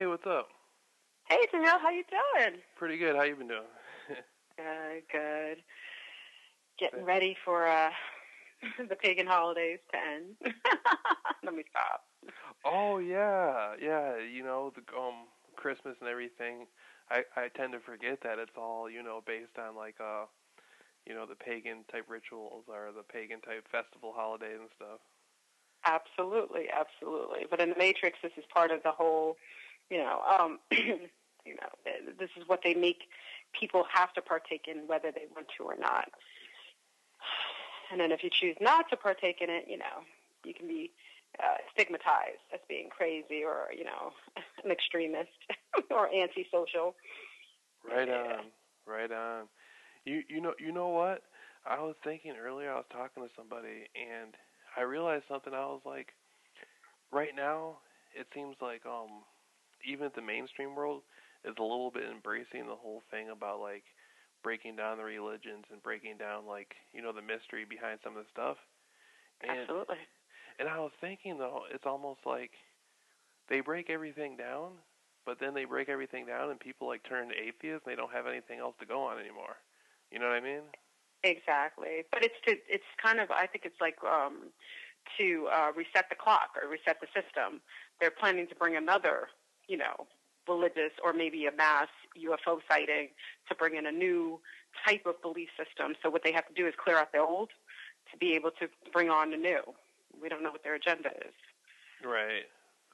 Hey, what's up? Hey, Jameel, how you doing? Pretty good. How you been doing? Good, good. Getting ready for the pagan holidays to end. Let me stop. Oh yeah, yeah. The Christmas and everything. I tend to forget that it's all based on like the pagan type rituals or the pagan type festival holidays and stuff. Absolutely, absolutely. But in the Matrix, this is part of the whole. This is what they make people have to partake in, whether they want to or not. And then if you choose not to partake in it, you can be stigmatized as being crazy or, an extremist or antisocial. Right Yeah. on, right on. You know what? I was thinking earlier. I was talking to somebody and I realized something. I was like, right now, it seems like even the mainstream world is a little bit embracing the whole thing about like breaking down the religions and breaking down like the mystery behind some of the stuff. And Absolutely. and I was thinking though, it's almost like they break everything down, but then they break everything down and people like turn to atheists and they don't have anything else to go on anymore. You know what I mean? Exactly. But it's kind of, I think it's like to reset the clock or reset the system. They're planning to bring another, religious or maybe a mass UFO sighting to bring in a new type of belief system. So what they have to do is clear out the old to be able to bring on the new. We don't know what their agenda is. Right.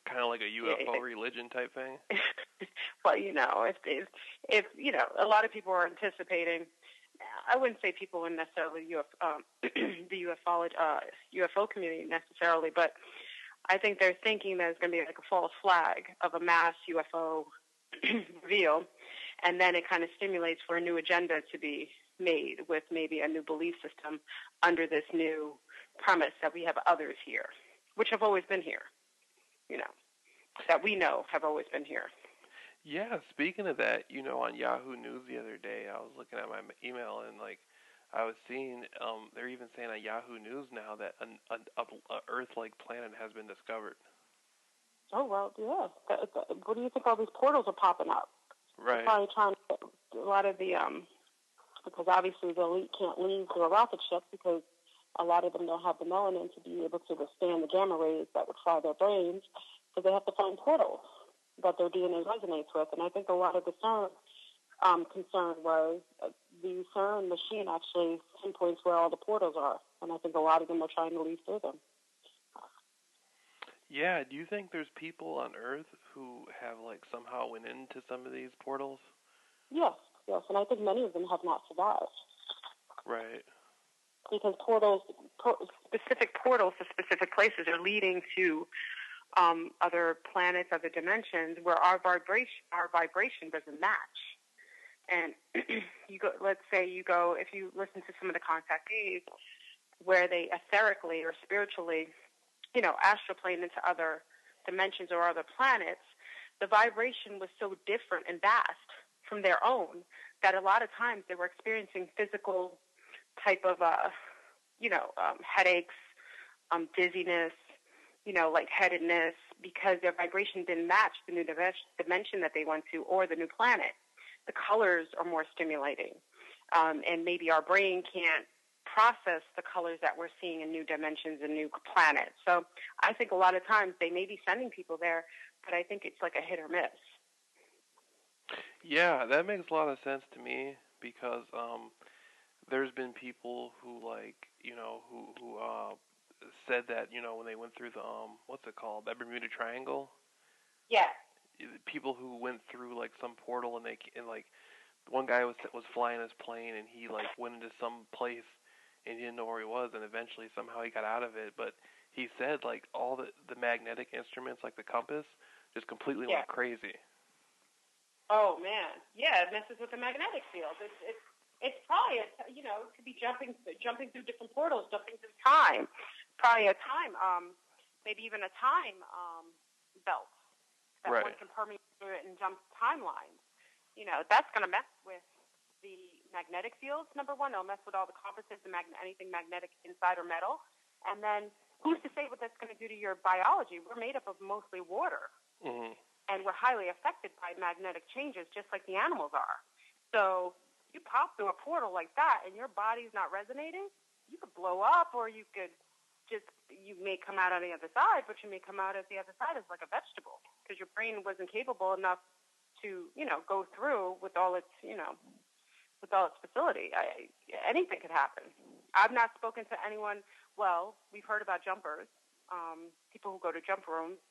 Kind of like a UFO Yeah. religion type thing. Well, if a lot of people are anticipating. I wouldn't say people in necessarily the UFO community necessarily, but I think they're thinking that it's going to be like a false flag of a mass UFO reveal, and then it kind of stimulates for a new agenda to be made with maybe a new belief system under this new premise that we have others here, which have always been here, that we know have always been here. Yeah, speaking of that, on Yahoo News the other day, I was looking at my email and like I was seeing they're even saying on Yahoo News now that a Earth-like planet has been discovered. Oh, well, yeah. What do you think all these portals are popping up? They're Right. probably trying to get a lot of the, because obviously the elite can't leave to a rocket ship because a lot of them don't have the melanin to be able to withstand the gamma rays that would fry their brains. So they have to find portals that their DNA resonates with. And I think a lot of the concern was the CERN machine actually pinpoints where all the portals are. And I think a lot of them are trying to leave through them. Yeah, do you think there's people on Earth who have like somehow went into some of these portals? Yes, yes. And I think many of them have not survived. Right. Because specific portals to specific places are leading to other planets, other dimensions where our vibration doesn't match. And let's say if you listen to some of the contactees, where they etherically or spiritually, astroplane into other dimensions or other planets, the vibration was so different and vast from their own that a lot of times they were experiencing physical type of, headaches, dizziness, lightheadedness, because their vibration didn't match the new dimension that they went to or the new planet. The colors are more stimulating, and maybe our brain can't process the colors that we're seeing in new dimensions and new planets. So I think a lot of times they may be sending people there, but I think it's like a hit or miss. Yeah, that makes a lot of sense to me because there's been people who like who said that when they went through the what's it called, that Bermuda Triangle. Yeah. People who went through like some portal and like one guy was flying his plane and he like went into some place and he didn't know where he was and eventually somehow he got out of it, but he said like all the magnetic instruments like the compass just completely went crazy. Oh man, yeah, it messes with the magnetic field. It's probably to be jumping through different portals, jumping through time, probably a time, maybe even a time belt that Right. one can permeate through it and jump timelines. That's going to mess with the magnetic fields. Number one, it'll mess with all the compasses, anything magnetic inside or metal, and then who's to say what that's going to do to your biology? We're made up of mostly water. Mhm. and we're highly affected by magnetic changes, just like the animals are. So you pop through a portal like that, and your body's not resonating, you could blow up, or you may come out on the other side, but you may come out at the other side as like a vegetable, because your brain wasn't capable enough to, go through with all its, with all its facility. Anything could happen. I've not spoken to anyone. Well, we've heard about jumpers, people who go to jump rooms.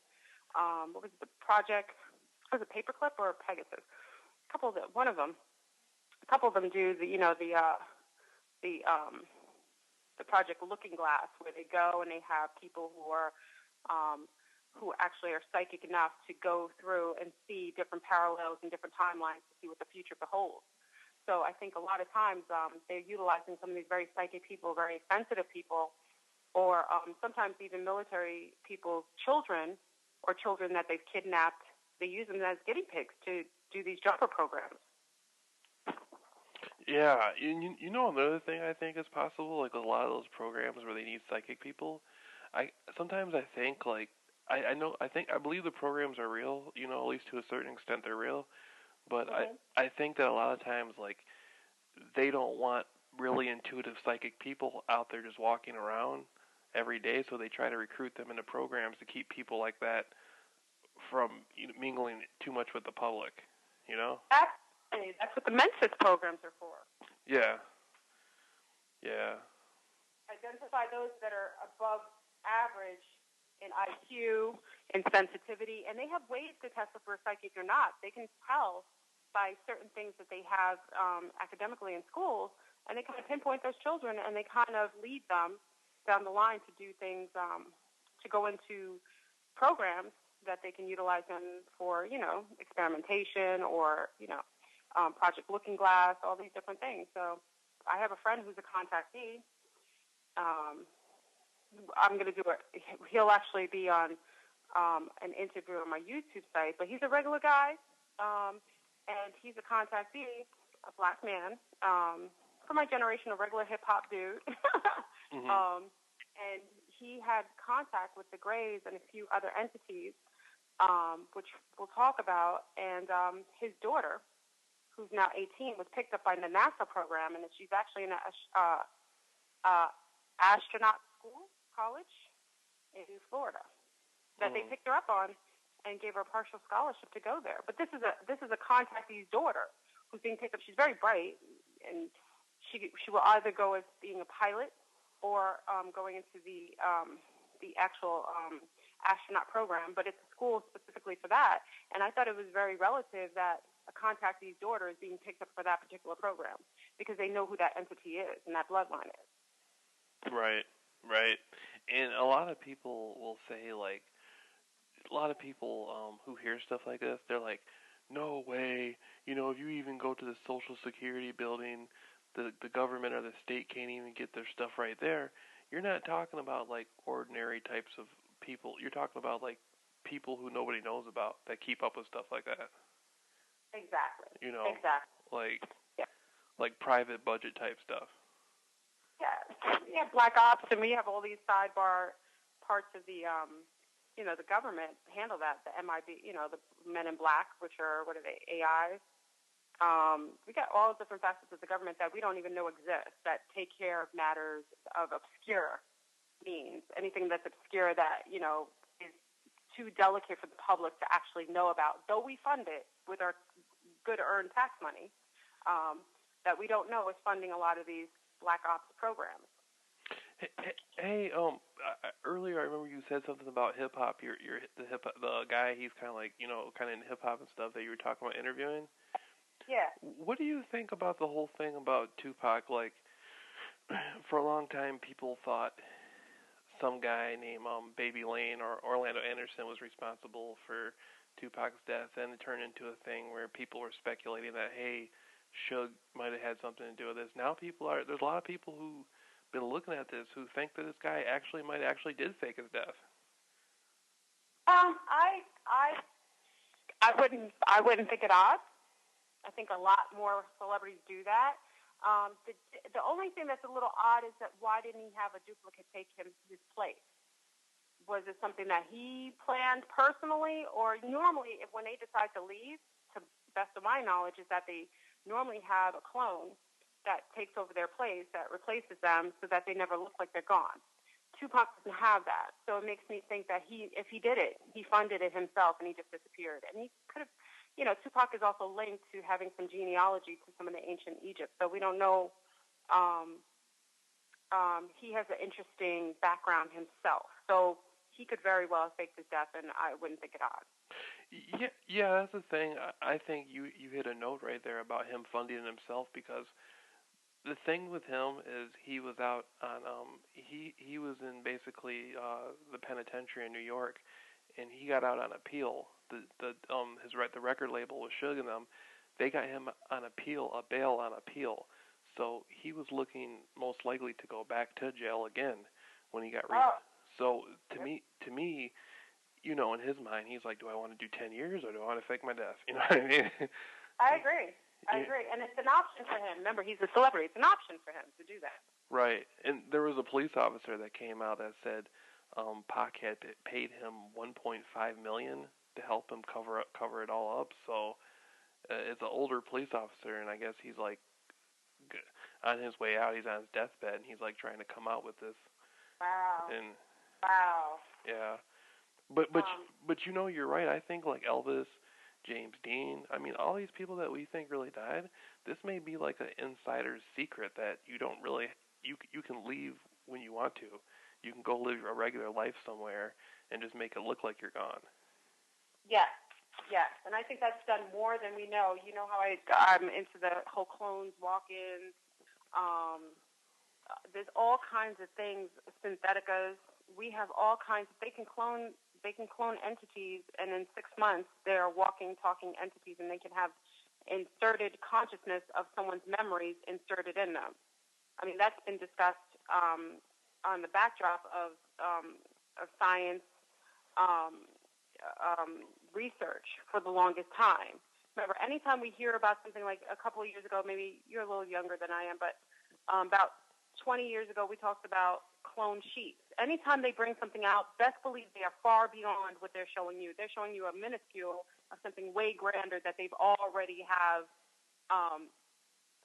What was the project? Was it Paperclip or Pegasus? One of them. A couple of them do the project Looking Glass, where they go and they have people who actually are psychic enough to go through and see different parallels and different timelines to see what the future beholds. So I think a lot of times they're utilizing some of these very psychic people, very sensitive people, or sometimes even military people's children, or children that they've kidnapped. They use them as guinea pigs to do these jumper programs. Yeah, another thing I think is possible, like a lot of those programs where they need psychic people. I think like I believe the programs are real. At least to a certain extent they're real. But I think that a lot of times like they don't want really intuitive psychic people out there just walking around every day, so they try to recruit them into programs to keep people like that from mingling too much with the public. That's what the Mensis programs are for. Yeah. Identify those that are above average in IQ, in sensitivity, and they have ways to test if we're psychic or not. They can tell by certain things that they have academically in schools, and they kind of pinpoint those children, and they kind of lead them down the line to do things, to go into programs that they can utilize them for, experimentation, or, Project Looking Glass, all these different things. So I have a friend who's a contactee. I'm going to do it. He'll actually be on an interview on my YouTube site, but he's a regular guy, and he's a contactee, a black man, for my generation, a regular hip-hop dude. Mm-hmm. And he had contact with the Greys and a few other entities, which we'll talk about, and his daughter, who's now 18, was picked up by the NASA program, and she's actually in a astronaut college in Florida that they picked her up on and gave her a partial scholarship to go there. But this is a contactee's daughter who's being picked up. She's very bright, and she will either go as being a pilot or going into the actual astronaut program. But it's a school specifically for that. And I thought it was very relative that a contactee's daughter is being picked up for that particular program, because they know who that entity is and that bloodline is. Right. And a lot of people will say, like, who hear stuff like this, they're like, no way, if you even go to the Social Security building, the government or the state can't even get their stuff right there. You're not talking about, like, ordinary types of people. You're talking about, like, people who nobody knows about that keep up with stuff like that. Exactly. Exactly. Like private budget type stuff. Yeah, Black Ops, and we have all these sidebar parts of the, the government handle that. The MIB, the Men in Black, which are, what are they, AIs? We got all different facets of the government that we don't even know exist, that take care of matters of obscure means. Anything that's obscure that, is too delicate for the public to actually know about, though we fund it with our good earned tax money, that we don't know is funding a lot of these Black Ops programs. Hey, earlier I remember you said something about hip hop. The guy, he's kind of like, kind of in hip hop and stuff that you were talking about interviewing. Yeah. What do you think about the whole thing about Tupac? Like, for a long time, people thought some guy named Baby Lane or Orlando Anderson was responsible for Tupac's death, and it turned into a thing where people were speculating that, hey, Suge might have had something to do with this. Now there's a lot of people who've been looking at this who think that this guy might actually did fake his death. I wouldn't think it odd. I think a lot more celebrities do that. The only thing that's a little odd is that why didn't he have a duplicate take his place? Was it something that he planned personally, or normally when they decide to leave, to the best of my knowledge, is that they normally have a clone that takes over their place, that replaces them so that they never look like they're gone. Tupac doesn't have that, so it makes me think that if he did it, he funded it himself and he just disappeared. And he could have, Tupac is also linked to having some genealogy to some of the ancient Egypt, so we don't know. He has an interesting background himself, so he could very well have faked his death, and I wouldn't think it odd. Yeah, that's the thing. I think you hit a note right there about him funding it himself, because the thing with him is he was out on he was in basically the penitentiary in New York, and he got out on appeal. The record label was Suge and them. They got him on appeal, a bail on appeal. So he was looking most likely to go back to jail again when he got So to me, in his mind, he's like, do I want to do 10 years or do I want to fake my death? You know what I mean? I agree. And it's an option for him. Remember, he's a celebrity. It's an option for him to do that. Right. And there was a police officer that came out that said Pac had paid him $1.5 million to help him cover it all up. So it's an older police officer, and I guess he's like on his way out. He's on his deathbed, and he's like trying to come out with this. Wow. Yeah. But you're right. I think like Elvis, James Dean, I mean, all these people that we think really died, this may be like an insider's secret that you don't really, you can leave when you want to. You can go live a regular life somewhere and just make it look like you're gone. Yes, and I think that's done more than we know. You know how I'm into the whole clones, walk-ins. There's all kinds of things, syntheticas. We have all kinds. They can clone entities, and in 6 months they're walking, talking entities, and they can have inserted consciousness of someone's memories inserted in them. I mean, that's been discussed on the backdrop of science research for the longest time. Remember, anytime we hear about something, like a couple of years ago, maybe you're a little younger than I am, but about 20 years ago, we talked about clone sheep. Anytime they bring something out, best believe they are far beyond what they're showing you. They're showing you a minuscule of something way grander that they've already have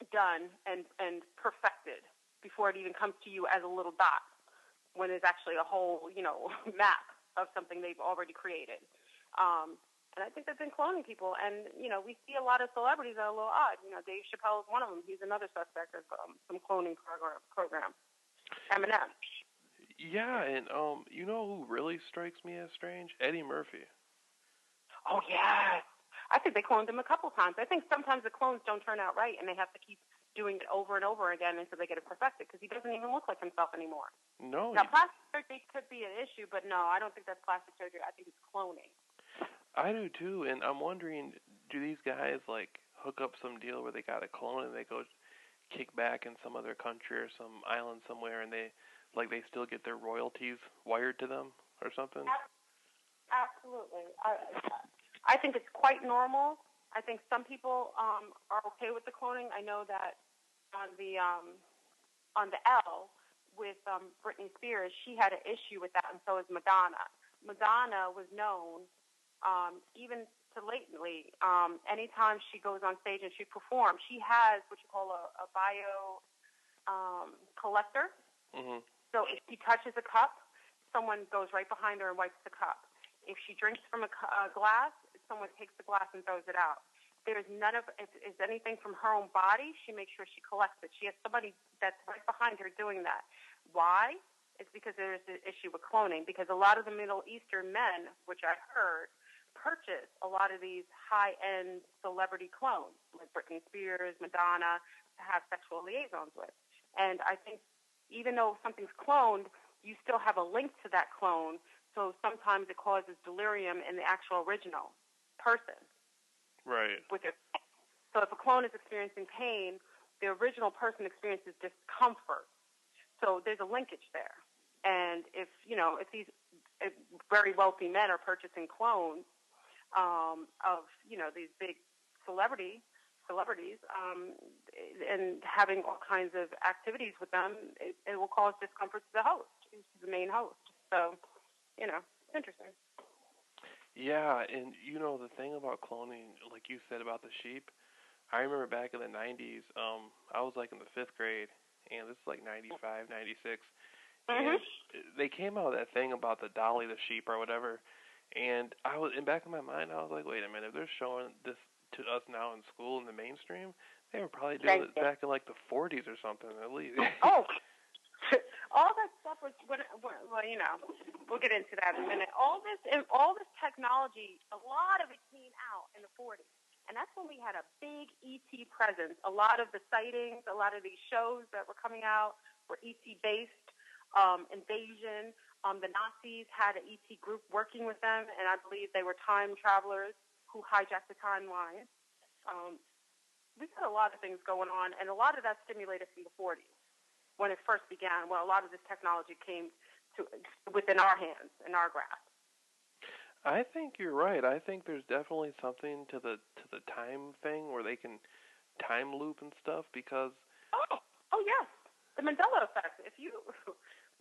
done and perfected before it even comes to you as a little dot, when there's actually a whole, map of something they've already created. And I think they've been cloning people. And, we see a lot of celebrities that are a little odd. Dave Chappelle is one of them. He's another suspect of some cloning program. Eminem. Yeah, and you know who really strikes me as strange? Eddie Murphy. Oh, yes. I think they cloned him a couple times. I think sometimes the clones don't turn out right, and they have to keep doing it over and over again until they get it perfected, because he doesn't even look like himself anymore. No. Now, plastic surgery could be an issue, but no, I don't think that's plastic surgery. I think it's cloning. I do too, and I'm wondering, do these guys like hook up some deal where they got a clone and they go kick back in some other country or some island somewhere, and they still get their royalties wired to them or something? Absolutely. I think it's quite normal. I think some people are okay with the cloning. I know that on the L with Britney Spears, she had an issue with that, and so is Madonna. Madonna was known, even to lately, anytime she goes on stage and she performs, she has what you call a bio collector. Mm-hmm. So if she touches a cup, someone goes right behind her and wipes the cup. If she drinks from a glass, someone takes the glass and throws it out. There's if it's anything from her own body, she makes sure she collects it. She has somebody that's right behind her doing that. Why? It's because there's an issue with cloning, because a lot of the Middle Eastern men, which I heard, purchase a lot of these high-end celebrity clones, like Britney Spears, Madonna, to have sexual liaisons with. And I think even though something's cloned, you still have a link to that clone, so sometimes it causes delirium in the actual original person. Right. So if a clone is experiencing pain, the original person experiences discomfort. So there's a linkage there. And if these very wealthy men are purchasing clones of, these big celebrities, and having all kinds of activities with them, it will cause discomfort to the host, to the main host. So It's interesting. Yeah, and the thing about cloning, like you said about the sheep, I remember back in the 90s, I was like in the 5th grade, and this is like 95, 96, Mhm. and they came out with that thing about the Dolly the sheep or whatever, and in back of my mind, I was like, wait a minute, if they're showing this to us now in school in the mainstream, they were probably doing Thank it you. back in like the 40s or something at least. Oh, all that stuff was well, we'll get into that in a minute. All this technology, a lot of it came out in the 40s, and that's when we had a big ET presence. A lot of the sightings, a lot of these shows that were coming out were ET based. Invasion. The Nazis had an ET group working with them, and I believe they were time travelers who hijacked the timeline. Um, we've had a lot of things going on, and a lot of that stimulated from the 40s when it first began, when a lot of this technology came to within our hands, in our grasp. I think you're right. I think there's definitely something to the time thing where they can time loop and stuff because Oh yes, the Mandela effect.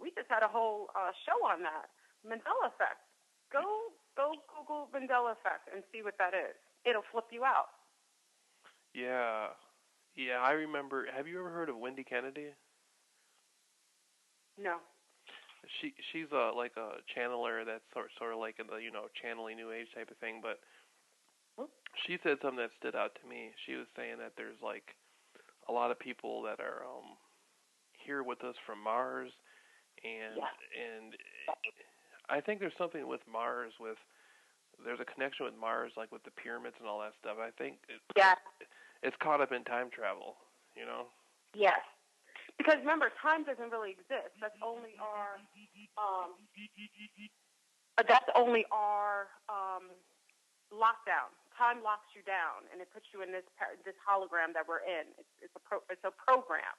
We just had a whole show on that. Mandela effect. Go Google Mandela effect and see what that is. It'll flip you out. yeah, yeah, I remember. Have you ever heard of Wendy Kennedy? No. She's like a channeler that's sort of like in the channeling new age type of thing, but she said something that stood out to me. She was saying that there's like a lot of people that are here with us from Mars, and Yeah. and I think there's something with Mars there's a connection with Mars like with the pyramids and all that stuff. I think Yeah. it's caught up in time travel, you know. Yes. Because remember, time doesn't really exist. That's only our um, lockdown. Time locks you down, and it puts you in this hologram that we're in. It's a program.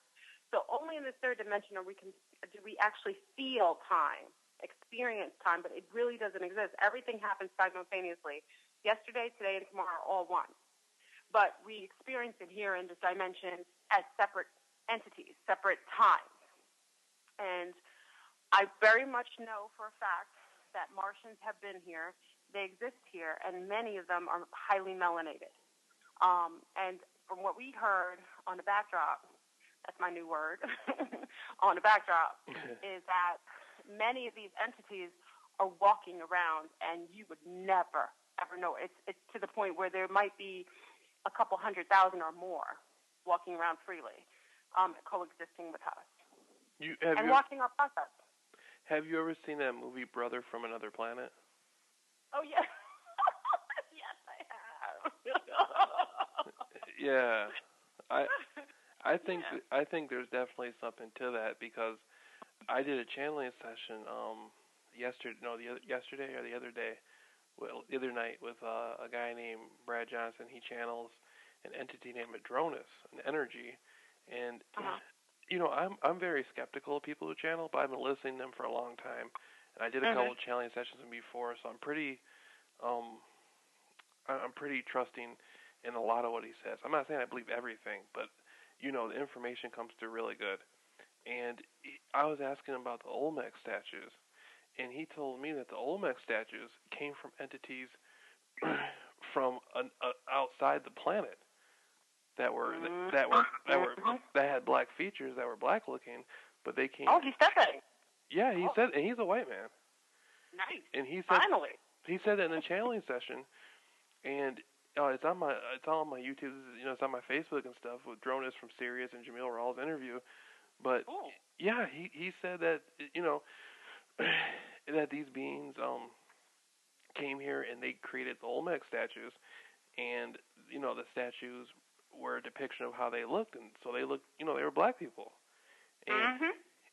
So only in this third dimension do we actually feel time, experience time, but it really doesn't exist. Everything happens simultaneously. Yesterday, today, and tomorrow, all one. But we experience it here in this dimension as separate entities, separate times. And I very much know for a fact that Martians have been here. They exist here, and many of them are highly melanated. And from what we heard on the backdrop, that's my new word, on the backdrop, is that many of these entities are walking around, and you would never, ever know. It's to the point where there might be a couple 100,000 or more walking around freely, coexisting with us, and watching our process. Have you ever seen that movie Brother from Another Planet? Oh, yeah. Yes, I have. Yeah. I think there's definitely something to that because I did a channeling session yesterday or the other day, well, the other night with a guy named Brad Johnson. He channels an entity named Madronis, an energy, and I'm very skeptical of people who channel, but I've been listening to them for a long time, and I did a couple of channeling sessions with him before, so I'm pretty trusting in a lot of what he says. I'm not saying I believe everything, but the information comes through really good. And I was asking him about the Olmec statues, and he told me that the Olmec statues came from entities from outside the planet that had black features, that were black looking, but they came. Oh, he said that. Yeah, he said, and he's a white man. Nice. And he said, finally, he said that in a channeling session, and it's all on my YouTube. It's on my Facebook and stuff with Dronus from Sirius and Jameel Rawls interview. But yeah, he said that that these beings came here and they created the Olmec statues, and the statues were a depiction of how they looked, and so they looked, they were black people.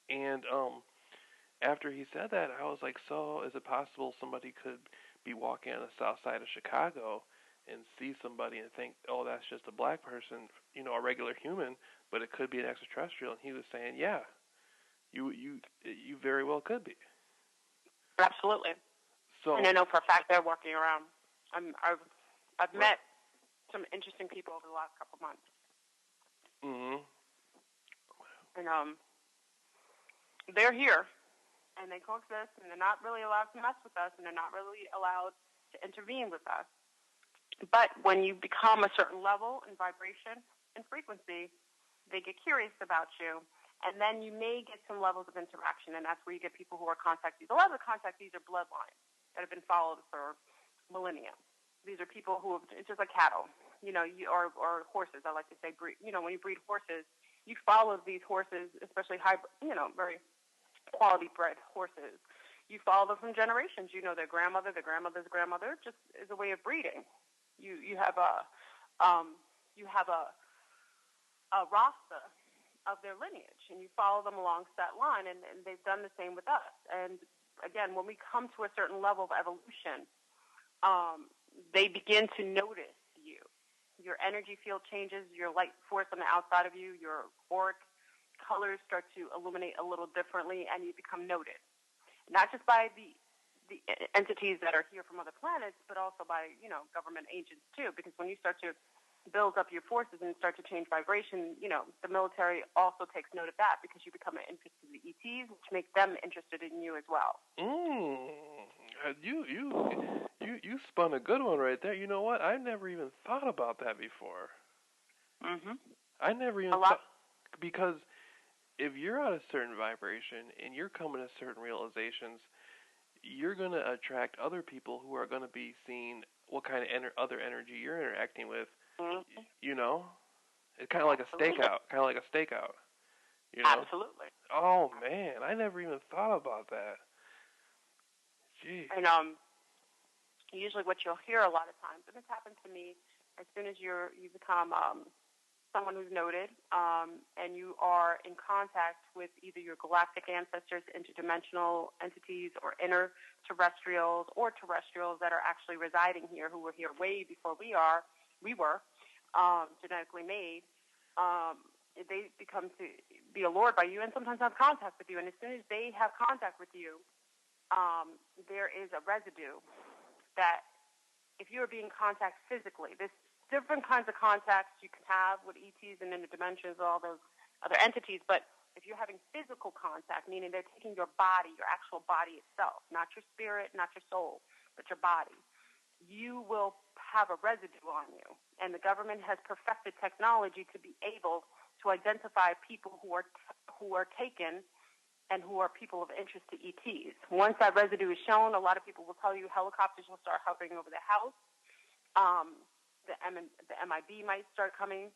And after he said that, I was like, so is it possible somebody could be walking on the south side of Chicago and see somebody and think, oh, that's just a black person, a regular human, but it could be an extraterrestrial? And he was saying, yeah, you very well could be. Absolutely. So, and I know for a fact they're walking around. I've met some interesting people over the last couple of months. Mhm. And they're here, and they coexist, and they're not really allowed to mess with us, and they're not really allowed to intervene with us. But when you become a certain level in vibration and frequency, they get curious about you, and then you may get some levels of interaction, and that's where you get people who are contactees. A lot of the contactees are bloodlines that have been followed for millennia. These are people who have, it's just like cattle, or horses. I like to say, when you breed horses, you follow these horses, especially very quality bred horses. You follow them from generations. You know their grandmother, their grandmother's grandmother, just as a way of breeding. You have a roster of their lineage, and you follow them along that line, and they've done the same with us. And again, when we come to a certain level of evolution, they begin to notice you. Your energy field changes, your light force on the outside of you, your auric colors start to illuminate a little differently, and you become noted. Not just by the entities that are here from other planets, but also by, government agents too, because when you start to build up your forces and start to change vibration, the military also takes note of that, because you become an interest in the ETs, which makes them interested in you as well. You spun a good one right there. You know what? I never even thought about that before. I never even thought, because if you're at a certain vibration and you're coming to certain realizations, you're going to attract other people who are going to be seeing what kind of other energy you're interacting with. It's kind of like a stakeout. Absolutely. Oh man, I never even thought about that. Gee. And usually, what you'll hear a lot of times, and this happened to me, as soon as you become someone who's noted, and you are in contact with either your galactic ancestors, interdimensional entities, or interterrestrials, or terrestrials that are actually residing here, who were here way before we were genetically made. They become to be allured by you and sometimes have contact with you. And as soon as they have contact with you, there is a residue that, if you are being contacted physically, there's different kinds of contacts you can have with ETs and interdimensions, all those other entities. But if you're having physical contact, meaning they're taking your body, your actual body itself, not your spirit, not your soul, but your body, you will have a residue on you. And the government has perfected technology to be able to identify people who are taken and who are people of interest to ETs. Once that residue is shown, a lot of people will tell you helicopters will start hovering over the house. The MIB might start coming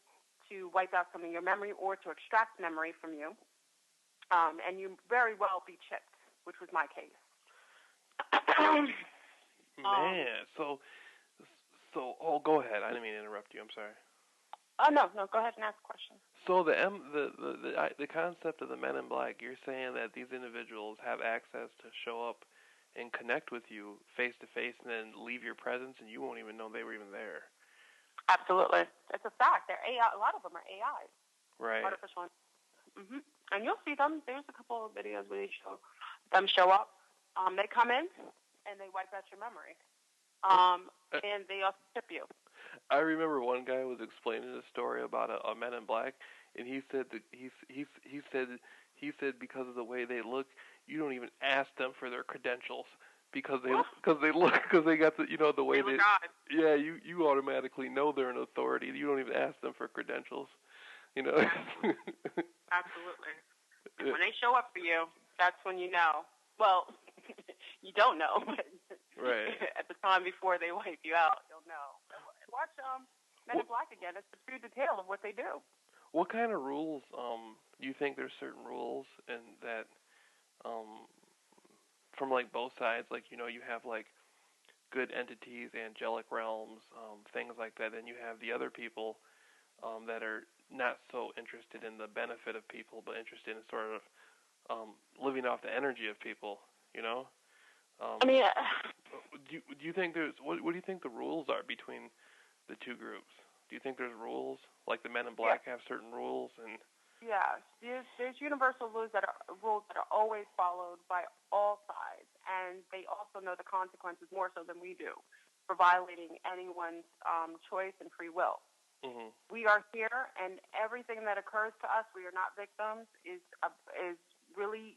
to wipe out some of your memory or to extract memory from you. And you very well be chipped, which was my case. Man, so go ahead. I didn't mean to interrupt you. I'm sorry. No, go ahead and ask a question. So the concept of the Men in Black, you're saying that these individuals have access to show up and connect with you face to face, and then leave your presence, and you won't even know they were even there. Absolutely, it's a fact. They're AI. A lot of them are AI. Right. Artificial. And you'll see them. There's a couple of videos where they show up. They come in and they wipe out your memory. And they also tip you. I remember one guy was explaining a story about a Men in Black, and he said that he said because of the way they look, you don't even ask them for their credentials because they got the way they yeah, you automatically know they're an authority. You don't even ask them for credentials, Absolutely. When they show up for you, that's when you know. Well, you don't know, but right. At the time before they wipe you out, you'll know. Watch Men in Black again. It's a true detail of what they do. What kind of rules, do you think there's certain rules and that, from like both sides, like, you have like good entities, angelic realms, things like that, and you have the other people, that are not so interested in the benefit of people, but interested in sort of, living off the energy of people, do you think what do you think the rules are between the two groups? Do you think there's rules, like the Men in Black have certain rules? And yeah, there's universal rules that are always followed by all sides, and they also know the consequences more so than we do for violating anyone's choice and free will. Mm-hmm. We are here, and everything that occurs to us, we are not victims, is really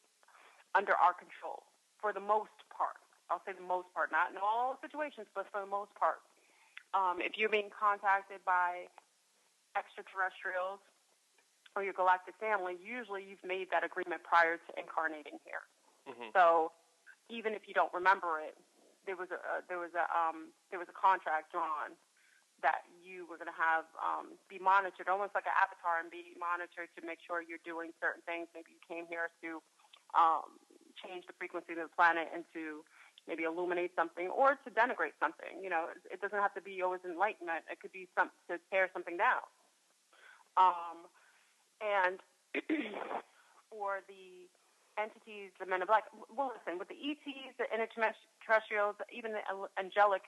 under our control for the most part. I'll say the most part, not in all situations, but for the most part. If you're being contacted by extraterrestrials or your galactic family, usually you've made that agreement prior to incarnating here. Mm-hmm. So even if you don't remember it, there was a contract drawn that you were going to have be monitored, almost like an avatar, and be monitored to make sure you're doing certain things. Maybe you came here to change the frequency of the planet and to maybe illuminate something or to denigrate something. You know, it doesn't have to be always enlightenment. It could be to tear something down. And for the entities, the men in black, well, listen, with the ETs, the extraterrestrials, even the angelic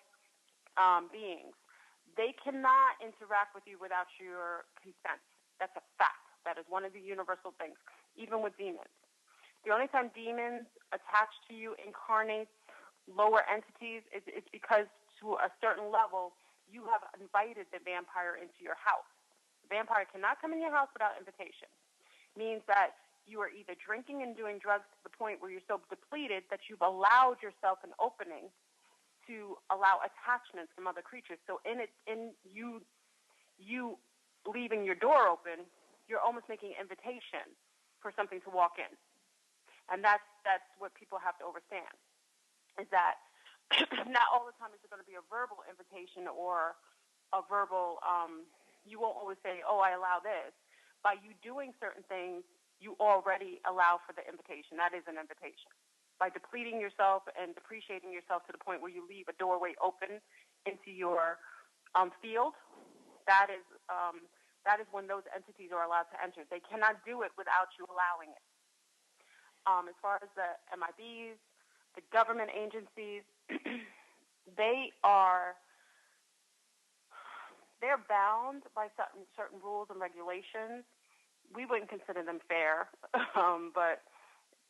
beings, they cannot interact with you without your consent. That's a fact. That is one of the universal things, even with demons. The only time demons attach to you, incarnate lower entities, it's because to a certain level, you have invited the vampire into your house. The vampire cannot come in your house without invitation. It means that you are either drinking and doing drugs to the point where you're so depleted that you've allowed yourself an opening to allow attachments from other creatures. So in you leaving your door open, you're almost making an invitation for something to walk in. And that's what people have to understand, is that not all the time is it going to be a verbal invitation or a verbal, you won't always say, oh, I allow this. By you doing certain things, you already allow for the invitation. That is an invitation. By depleting yourself and depreciating yourself to the point where you leave a doorway open into your field, that is when those entities are allowed to enter. They cannot do it without you allowing it. As far as the MIBs, the government agencies, they're bound by certain rules and regulations. We wouldn't consider them fair, but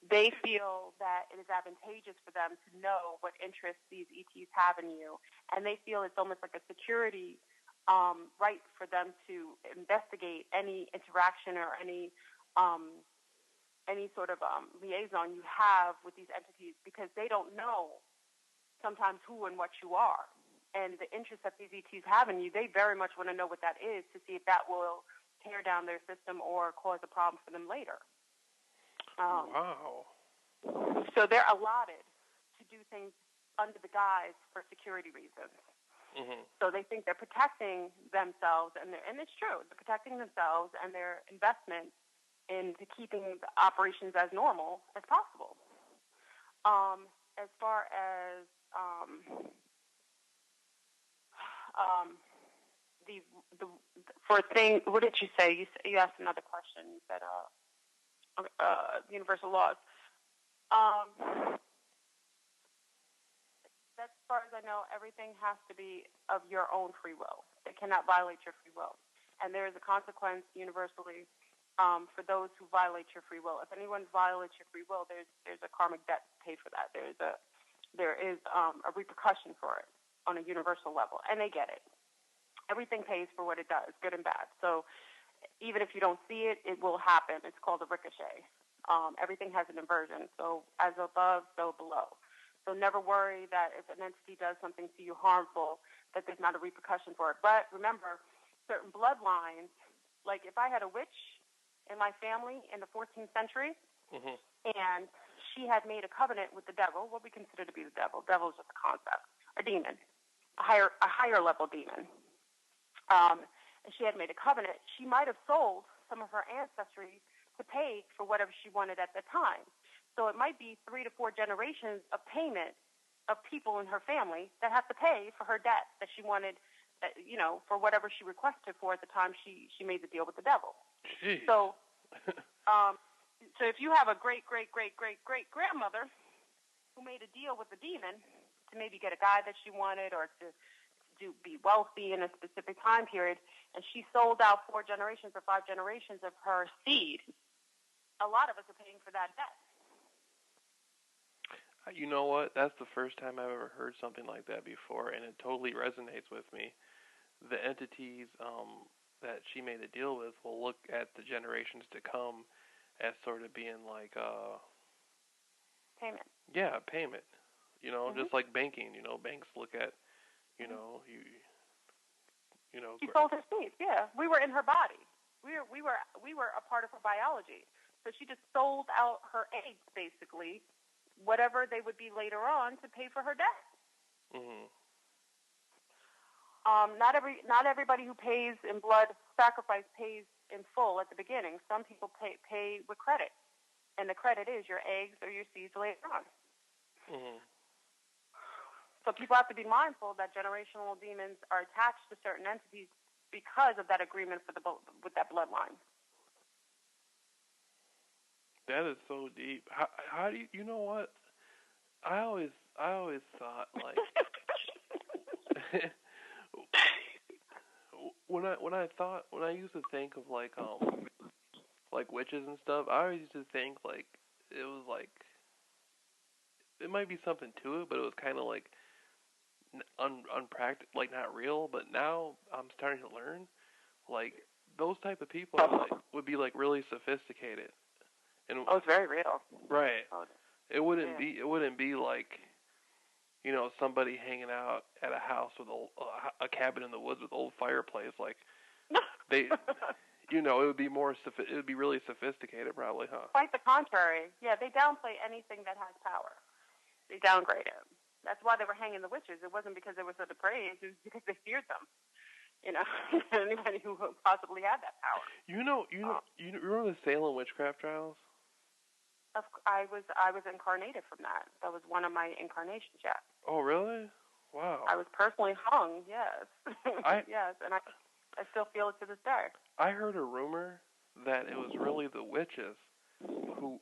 they feel that it is advantageous for them to know what interests these ETs have in you, and they feel it's almost like a security right for them to investigate any interaction or any sort of liaison you have with these entities, because they don't know sometimes who and what you are. And the interest that these ETs have in you, they very much want to know what that is to see if that will tear down their system or cause a problem for them later. Wow. So they're allotted to do things under the guise for security reasons. Mm-hmm. So they think they're protecting themselves, and it's true. They're protecting themselves and their investment into keeping the operations as normal as possible. As far as what did you say? You asked another question. You said universal laws. As far as I know, everything has to be of your own free will. It cannot violate your free will, and there is a consequence universally for those who violate your free will. If anyone violates your free will, there's a karmic debt to pay for that. There is a repercussion for it on a universal level, and they get it. Everything pays for what it does, good and bad. So even if you don't see it, it will happen. It's called a ricochet. Everything has an inversion. So as above, so below. So never worry that if an entity does something to you harmful, that there's not a repercussion for it. But remember, certain bloodlines, like if I had a witch in my family in the 14th century, mm-hmm. and she had made a covenant with the devil, what we consider to be the devil. Devil is just a concept, a demon, a higher level demon. And she had made a covenant. She might have sold some of her ancestry to pay for whatever she wanted at the time. So it might be 3 to 4 generations of payment of people in her family that have to pay for her debt that she wanted, for whatever she requested for at the time she made the deal with the devil. Jeez. So, so if you have a great grandmother who made a deal with the demon to maybe get a guy that she wanted or to be wealthy in a specific time period, and she sold out 4 generations or 5 generations of her seed, a lot of us are paying for that debt. You know what? That's the first time I've ever heard something like that before, and it totally resonates with me. The entities that she made a deal with will look at the generations to come as sort of being like Payment. Yeah, payment. Mm-hmm. Just like banking. Banks look at, you know. She sold her seeds. Yeah, we were in her body. We were a part of her biology. So she just sold out her eggs, basically, whatever they would be later on to pay for her debt. Mhm. Not everybody who pays in blood sacrifice pays in full at the beginning. Some people pay with credit, and the credit is your eggs or your seeds later on. Mhm. So people have to be mindful that generational demons are attached to certain entities because of that agreement with that bloodline. That is so deep. How do you know what? I always thought like when I used to think of like witches and stuff, I always used to think like it was like it might be something to it, but it was kind of like unpractical, like not real. But now I'm starting to learn like those type of people would be like really sophisticated and Oh, it's very real. right. Oh, It wouldn't yeah. be like somebody hanging out at a house with a cabin in the woods with old fireplace. Like they, it would be it would be really sophisticated, probably, huh? Quite the contrary. Yeah, they downplay anything that has power. They downgrade it. That's why they were hanging the witches. It wasn't because they were so depraved. It was because they feared them. Anybody who possibly had that power. You remember the Salem witchcraft trials? I was incarnated from that. That was one of my incarnations. Yeah. Oh, really? Wow. I was personally hung. Yes. Yes, and I still feel it to this day. I heard a rumor that it was really the witches who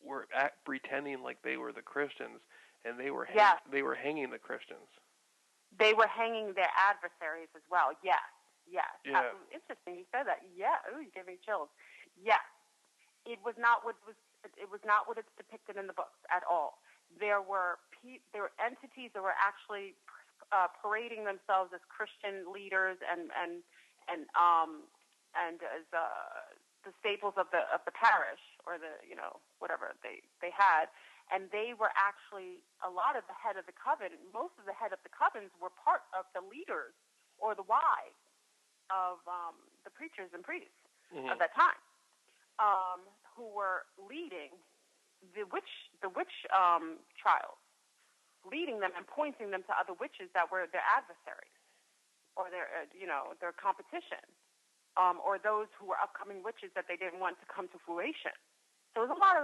were pretending like they were the Christians, and they were hanging the Christians. They were hanging their adversaries as well. Yes. Yes. Yeah. Interesting you said that. Yeah. Ooh, you gave me chills. Yes. It was not what it's depicted in the books at all. There were entities that were actually parading themselves as Christian leaders and as the staples of the parish or the whatever they had, and they were actually a lot of the head of the coven. Most of the head of the covens were part of the leaders or the wives of the preachers and priests Mm-hmm. of that time. Who were leading the witch trials, leading them and pointing them to other witches that were their adversaries or their competition, or those who were upcoming witches that they didn't want to come to fruition. So it was a lot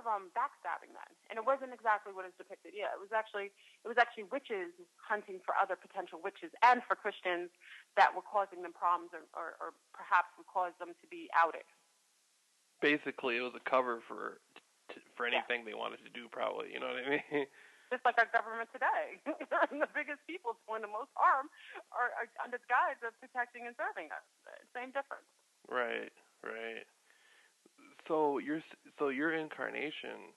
of backstabbing then, and it wasn't exactly what is depicted. Yeah, it was actually witches hunting for other potential witches and for Christians that were causing them problems or perhaps would cause them to be outed. Basically, it was a cover for anything they wanted to do, probably. You know what I mean? Just like our government today. The biggest people doing the most harm are under the guise of protecting and serving us. Same difference. Right. So your incarnation,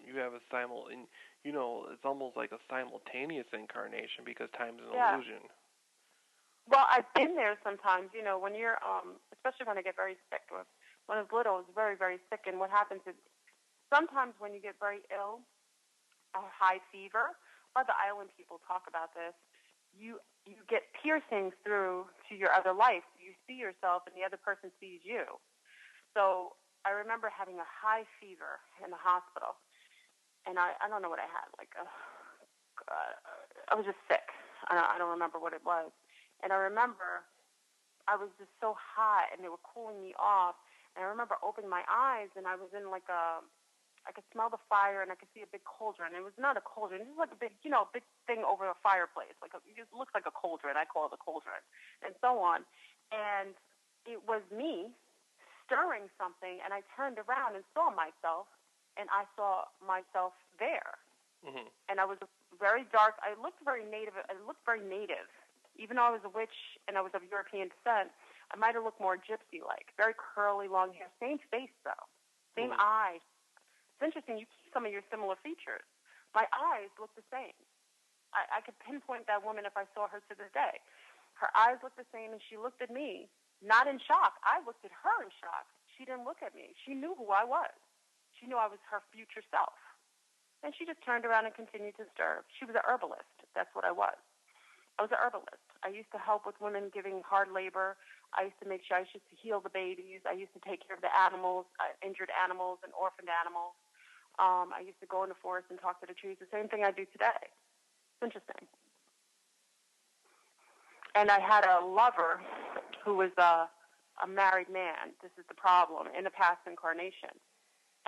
you have it's almost like a simultaneous incarnation because time's an illusion. Well, I've been there sometimes. When you're, especially when I get very sick. When I was little, I was very, very sick, and what happens is sometimes when you get very ill, a high fever. A lot of the island people talk about this. You get piercings through to your other life. You see yourself, and the other person sees you. So I remember having a high fever in the hospital, and I don't know what I had. I was just sick. I don't remember what it was, and I remember I was just so hot, and they were cooling me off. And I remember opening my eyes, and I was in I could smell the fire, and I could see a big cauldron. It was not a cauldron. It was like a big thing over a fireplace. It looks like a cauldron. I call it a cauldron, and so on. And it was me stirring something, and I turned around and saw myself, and I saw myself there. Mm-hmm. And I was very dark. I looked very native. Even though I was a witch and I was of European descent, I might have looked more gypsy-like. Very curly, long hair. Same face, though. Same eyes. It's interesting. You keep some of your similar features. My eyes look the same. I could pinpoint that woman if I saw her to this day. Her eyes looked the same, and she looked at me, not in shock. I looked at her in shock. She didn't look at me. She knew who I was. She knew I was her future self. And she just turned around and continued to stir. She was a herbalist. That's what I was. I was a herbalist. I used to help with women giving hard labor. I used to make sure I used to heal the babies. I used to take care of the animals, injured animals and orphaned animals. I used to go in the forest and talk to the trees. The same thing I do today. It's interesting. And I had a lover who was a married man. This is the problem in a past incarnation.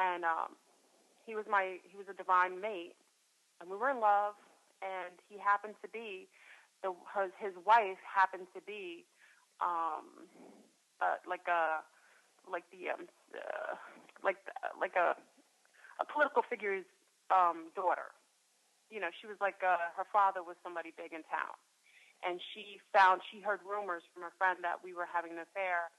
And he was a divine mate, and we were in love. And he happened to be his wife happened to be a political figure's daughter. You know, she was like her father was somebody big in town. And she heard rumors from her friend that we were having an affair.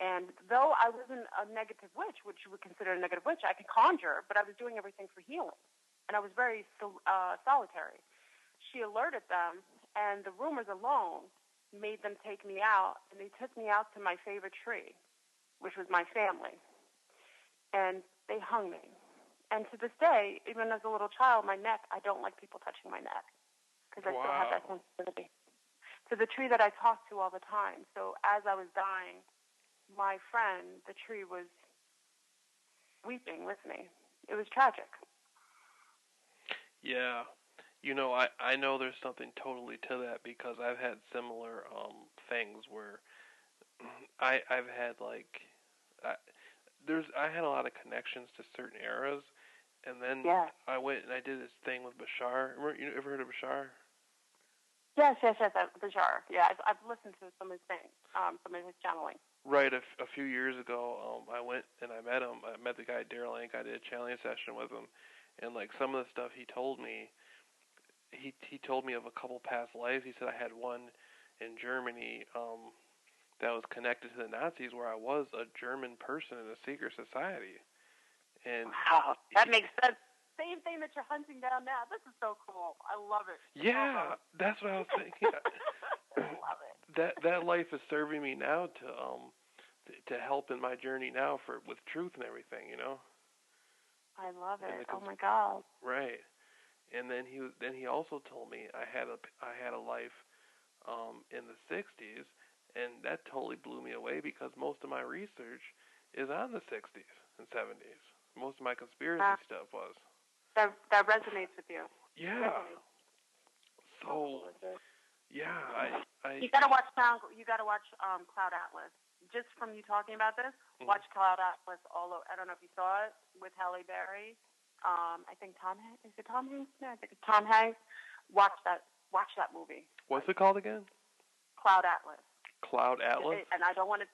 And though I wasn't a negative witch, which you would consider a negative witch, I could conjure, but I was doing everything for healing. And I was very solitary. She alerted them, and the rumors alone made them take me out. And they took me out to my favorite tree, which was my family. And they hung me. And to this day, even as a little child, my neck, I don't like people touching my neck because I still have that sensitivity. To the tree that I talk to all the time. So as I was dying, my friend, the tree, was weeping with me. It was tragic. Yeah. You know, I know there's something totally to that because I've had similar things where I've had I had a lot of connections to certain eras, and then I went and I did this thing with Bashar. You ever heard of Bashar? Yes, Bashar. Yeah, I've listened to some of his things, some of his channeling. Right, a few years ago, I went and I met him. I met the guy, Daryl Inc. I did a channeling session with him, and like some of the stuff he told me, he told me of a couple past lives. He said I had one in Germany that was connected to the Nazis, where I was a German person in a secret society. And wow, that makes sense. Same thing that you're hunting down now. This is so cool. I love it. Yeah, that's what I was thinking. I love it. That life is serving me now to help in my journey now with truth and everything, you know. I love it. Oh my God. Right. And then he also told me I had a life in the 60s, and that totally blew me away because most of my research is on the 60s and 70s. Most of my conspiracy stuff was. That resonates with you. Yeah. So, yeah, I You gotta watch Cloud Atlas. Just from you talking about this, watch Cloud Atlas all over. I don't know if you saw it with Halle Berry. I think Tom Hanks. Is it Tom Hanks? No, I think it's Tom Hanks. Watch that movie. What's it called again? Cloud Atlas. Cloud Atlas? And I don't want to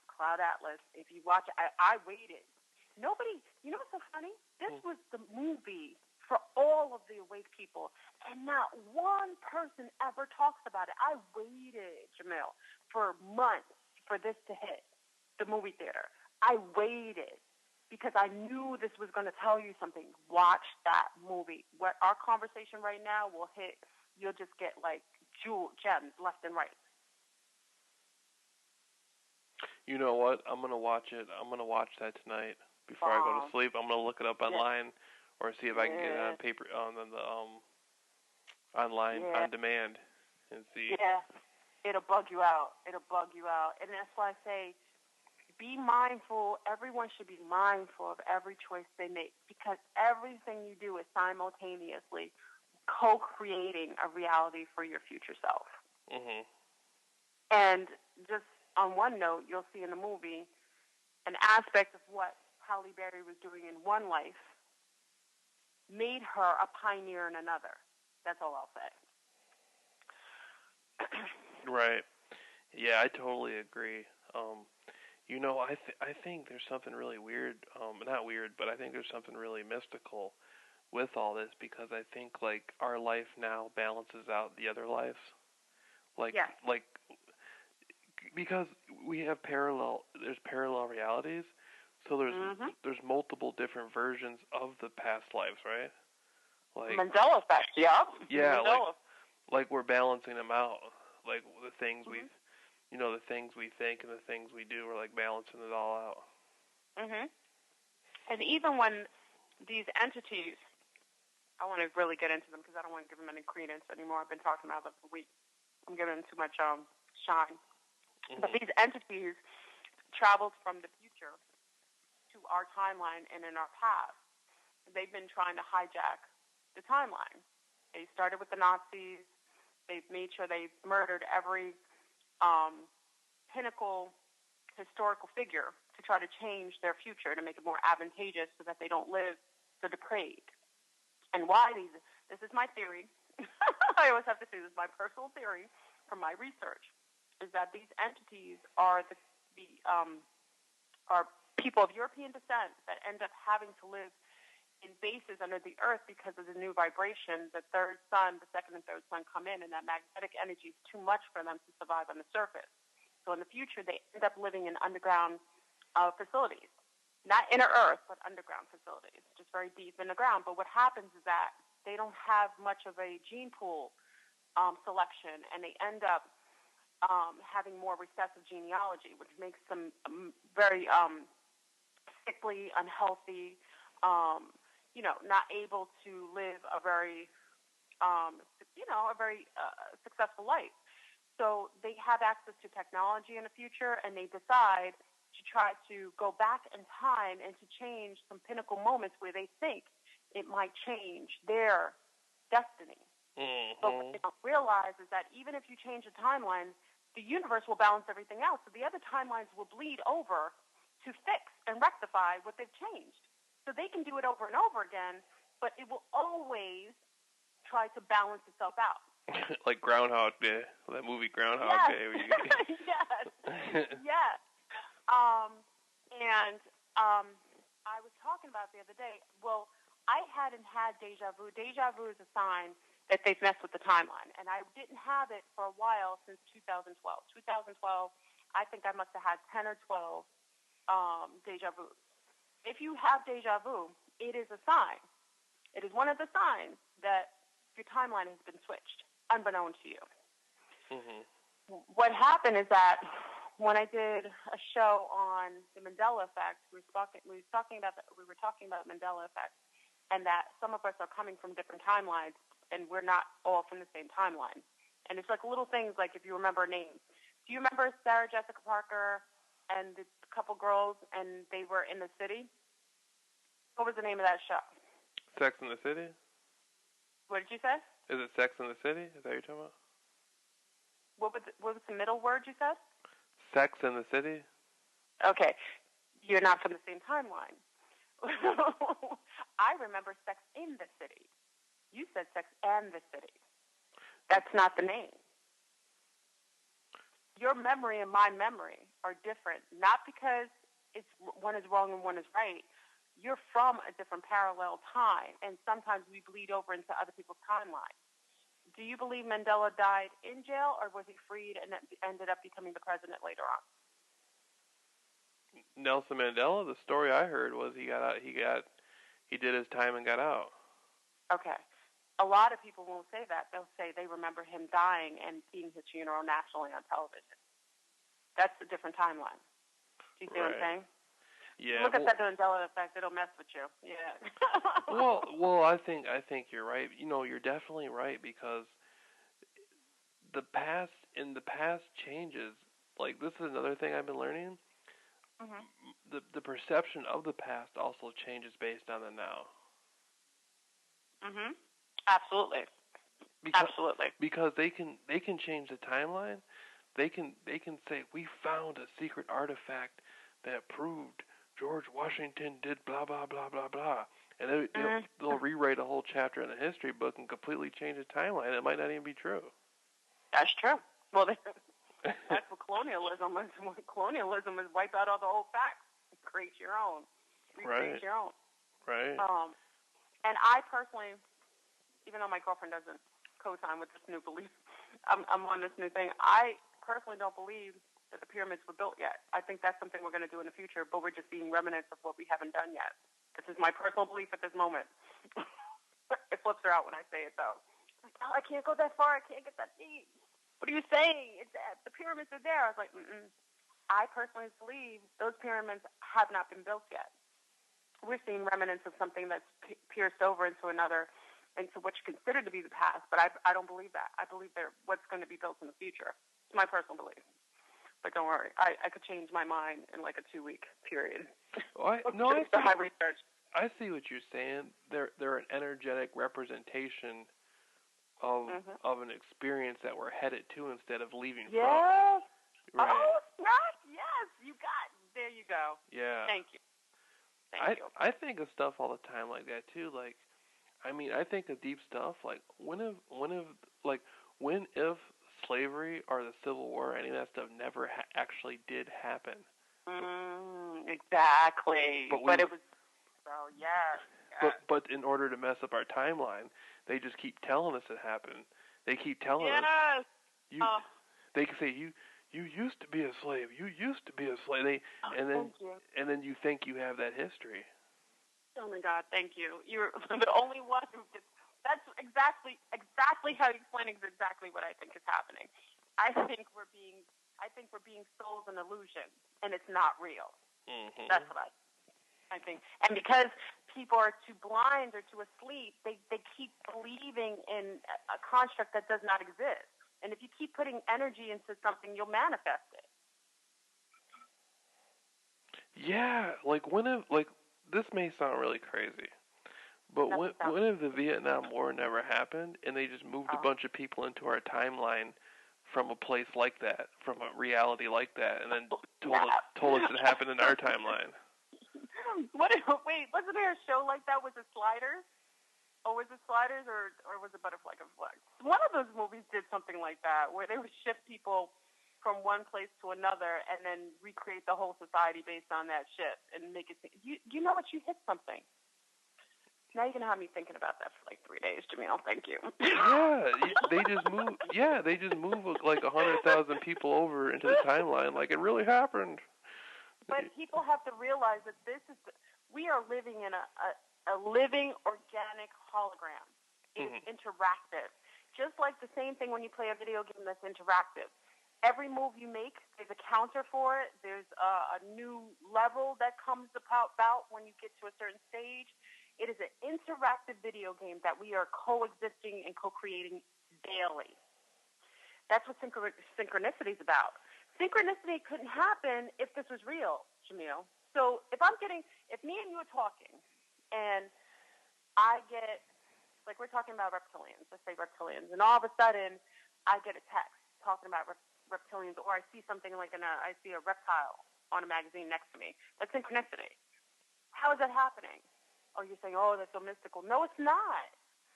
Cloud Atlas. If you watch it, I waited. Nobody, you know what's so funny? This was the movie for all of the awake people, and not one person ever talks about it. I waited, Jameel, for months for this to hit the movie theater. I waited because I knew this was going to tell you something. Watch that movie. What our conversation right now will hit, you'll just get like gems left and right. You know what? I'm going to watch it. I'm going to watch that tonight before I go to sleep. I'm going to look it up online or see if I can get it on paper on the online on demand and see. Yeah. It'll bug you out. And that's why I say be mindful. Everyone should be mindful of every choice they make because everything you do is simultaneously co-creating a reality for your future self. Mm-hmm. And just on one note, you'll see in the movie an aspect of what Halle Berry was doing in one life made her a pioneer in another. That's all I'll say. Right. Yeah, I totally agree. You know, I think there's something really weird, not weird, but I think there's something really mystical with all this because I think like our life now balances out the other lives. Like because we have there's parallel realities, so there's multiple different versions of the past lives, right? Like Mandela effect, yeah. Yeah, like we're balancing them out. Like the things we, the things we think and the things we do, we're like balancing it all out. And even when these entities I want to really get into them because I don't want to give them any credence anymore. I've been talking about them for weeks. I'm giving them too much shine. Mm-hmm. But these entities traveled from the future to our timeline and in our past. They've been trying to hijack the timeline. They started with the Nazis. They've made sure they murdered every pinnacle historical figure to try to change their future, to make it more advantageous so that they don't live so depraved. And why this is my theory. I always have to say this is my personal theory from my research, is that these entities are are people of European descent that end up having to live in bases under the earth because of the new vibration. The second and third sun come in, and that magnetic energy is too much for them to survive on the surface. So in the future, they end up living in underground facilities. Not inner earth, but underground facilities, just very deep in the ground. But what happens is that they don't have much of a gene pool selection, and they end up having more recessive genealogy, which makes them very sickly, unhealthy, not able to live a very, successful life. So they have access to technology in the future, and they decide to try to go back in time and to change some pinnacle moments where they think it might change their destiny. Mm-hmm. But what they don't realize is that even if you change the timeline, the universe will balance everything out. So the other timelines will bleed over to fix and rectify what they've changed. So they can do it over and over again, but it will always try to balance itself out. Like Groundhog Day, that movie Groundhog Yes. Day. Where you... Yes. I was talking about the other day, well, I hadn't had deja vu. Deja vu is a sign that they've messed with the timeline, and I didn't have it for a while since 2012. 2012, I think I must have had 10 or 12 deja vus. If you have deja vu, it is a sign. It is one of the signs that your timeline has been switched, unbeknown to you. Mm-hmm. What happened is that when I did a show on the Mandela effect, we were talking about Mandela effect, and that some of us are coming from different timelines, and we're not all from the same timeline. And it's like little things, like if you remember names. Do you remember Sarah Jessica Parker and the couple girls, and they were in the city? What was the name of that show? Sex in the City? What did you say? Is it Sex in the City? Is that what you're talking about? What was the middle word you said? Sex in the City? Okay. You're not from the same timeline. I remember Sex in the City. You said Sex and the City. That's not the name. Your memory and my memory are different, not because one is wrong and one is right. You're from a different parallel time, and sometimes we bleed over into other people's timelines. Do you believe Mandela died in jail, or was he freed and ended up becoming the president later on? Nelson Mandela, the story I heard was he got out. He did his time and got out. Okay. A lot of people won't say that. They'll say they remember him dying and seeing his funeral nationally on television. That's a different timeline. Do you see what I'm saying? Yeah. Look at that Mandela effect. It'll mess with you. Yeah. well, I think you're right. You're definitely right, because the past changes. Like, this is another thing I've been learning. Mm-hmm. The perception of the past also changes based on the now. Mhm. Absolutely. Absolutely. Because they can change the timeline. They can say, we found a secret artifact that proved George Washington did blah blah blah blah blah, and they'll rewrite a whole chapter in the history book and completely change the timeline. It might not even be true. That's true. Well, that's what colonialism is. Colonialism is wipe out all the old facts, and create your own, recreate your own. Right. And I personally, even though my girlfriend doesn't co-sign with this new belief, I'm on this new thing. I personally don't believe that the pyramids were built yet. I think that's something we're going to do in the future, but we're just seeing remnants of what we haven't done yet. This is my personal belief at this moment. It flips her out when I say it, though. Like, oh, I can't go that far. I can't get that deep. What are you saying? The pyramids are there. I was like, I personally believe those pyramids have not been built yet. We're seeing remnants of something that's pierced over into another into what you consider to be the past. But I don't believe that. I believe they're what's going to be built in the future. It's my personal belief. But don't worry, I could change my mind in like a 2-week period. Well, research. I see what you're saying. They're an energetic representation of an experience that we're headed to instead of leaving from. Right. Oh, snap! Yes, there you go. Yeah. Thank you. I think of stuff all the time like that too. Like, I mean, I think of deep stuff. Like, when if slavery or the Civil War, any of that stuff never actually did happen. Exactly. But it was. So yeah. But in order to mess up our timeline, they just keep telling us it happened. They keep telling us. They can say you used to be a slave. You used to be a slave. And then you think you have that history. Oh my God! Thank you. You're the only one who gets. That's exactly how you explain exactly what I think is happening. I think we're being sold an illusion, and it's not real. Mm-hmm. That's what I think. And because people are too blind or too asleep, they keep believing in a construct that does not exist. And if you keep putting energy into something, you'll manifest it. Yeah, this may sound really crazy, but when if the Vietnam War never happened and they just moved a bunch of people into our timeline from a place like that, from a reality like that, and then told us it happened in our timeline? Wait, wasn't there a show like that? Was it Sliders? Or was it Sliders or was it Butterfly Flag? One of those movies did something like that, where they would shift people from one place to another and then recreate the whole society based on that shift and make it. You know what? You hit something. Now you're gonna have me thinking about that for like 3 days, Jameel. Thank you. Yeah, they just move. Yeah, they just move like 100,000 people over into the timeline, like it really happened. But people have to realize that we are living in a living organic hologram. It's interactive. Just like the same thing when you play a video game that's interactive. Every move you make, there's a counter for it. There's a new level that comes about when you get to a certain stage. It is an interactive video game that we are coexisting and co-creating daily. That's what synchronicity is about. Synchronicity couldn't happen if this was real, Jameel. So if me and you are talking, and I get, like we're talking about reptilians, let's say reptilians, and all of a sudden I get a text talking about reptilians, or I see something like I see a reptile on a magazine next to me. That's synchronicity. How is that happening? Oh, you're saying, oh, that's so mystical. No, it's not.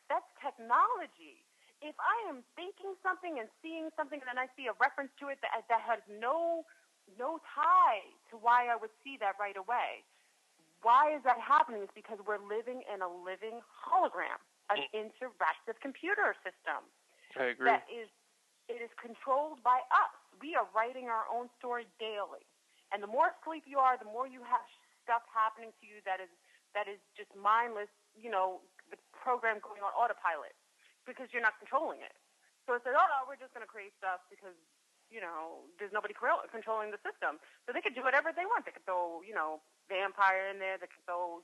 That's technology. If I am thinking something and seeing something, and then I see a reference to it that has no tie to why I would see that right away. Why is that happening? It's because we're living in a living hologram, an interactive computer system. I agree. It is controlled by us. We are writing our own story daily. And the more asleep you are, the more you have stuff happening to you that is just mindless, the program going on autopilot because you're not controlling it. So it says, oh, no, we're just going to create stuff because, there's nobody controlling the system. So they could do whatever they want. They could throw, vampire in there. They could throw,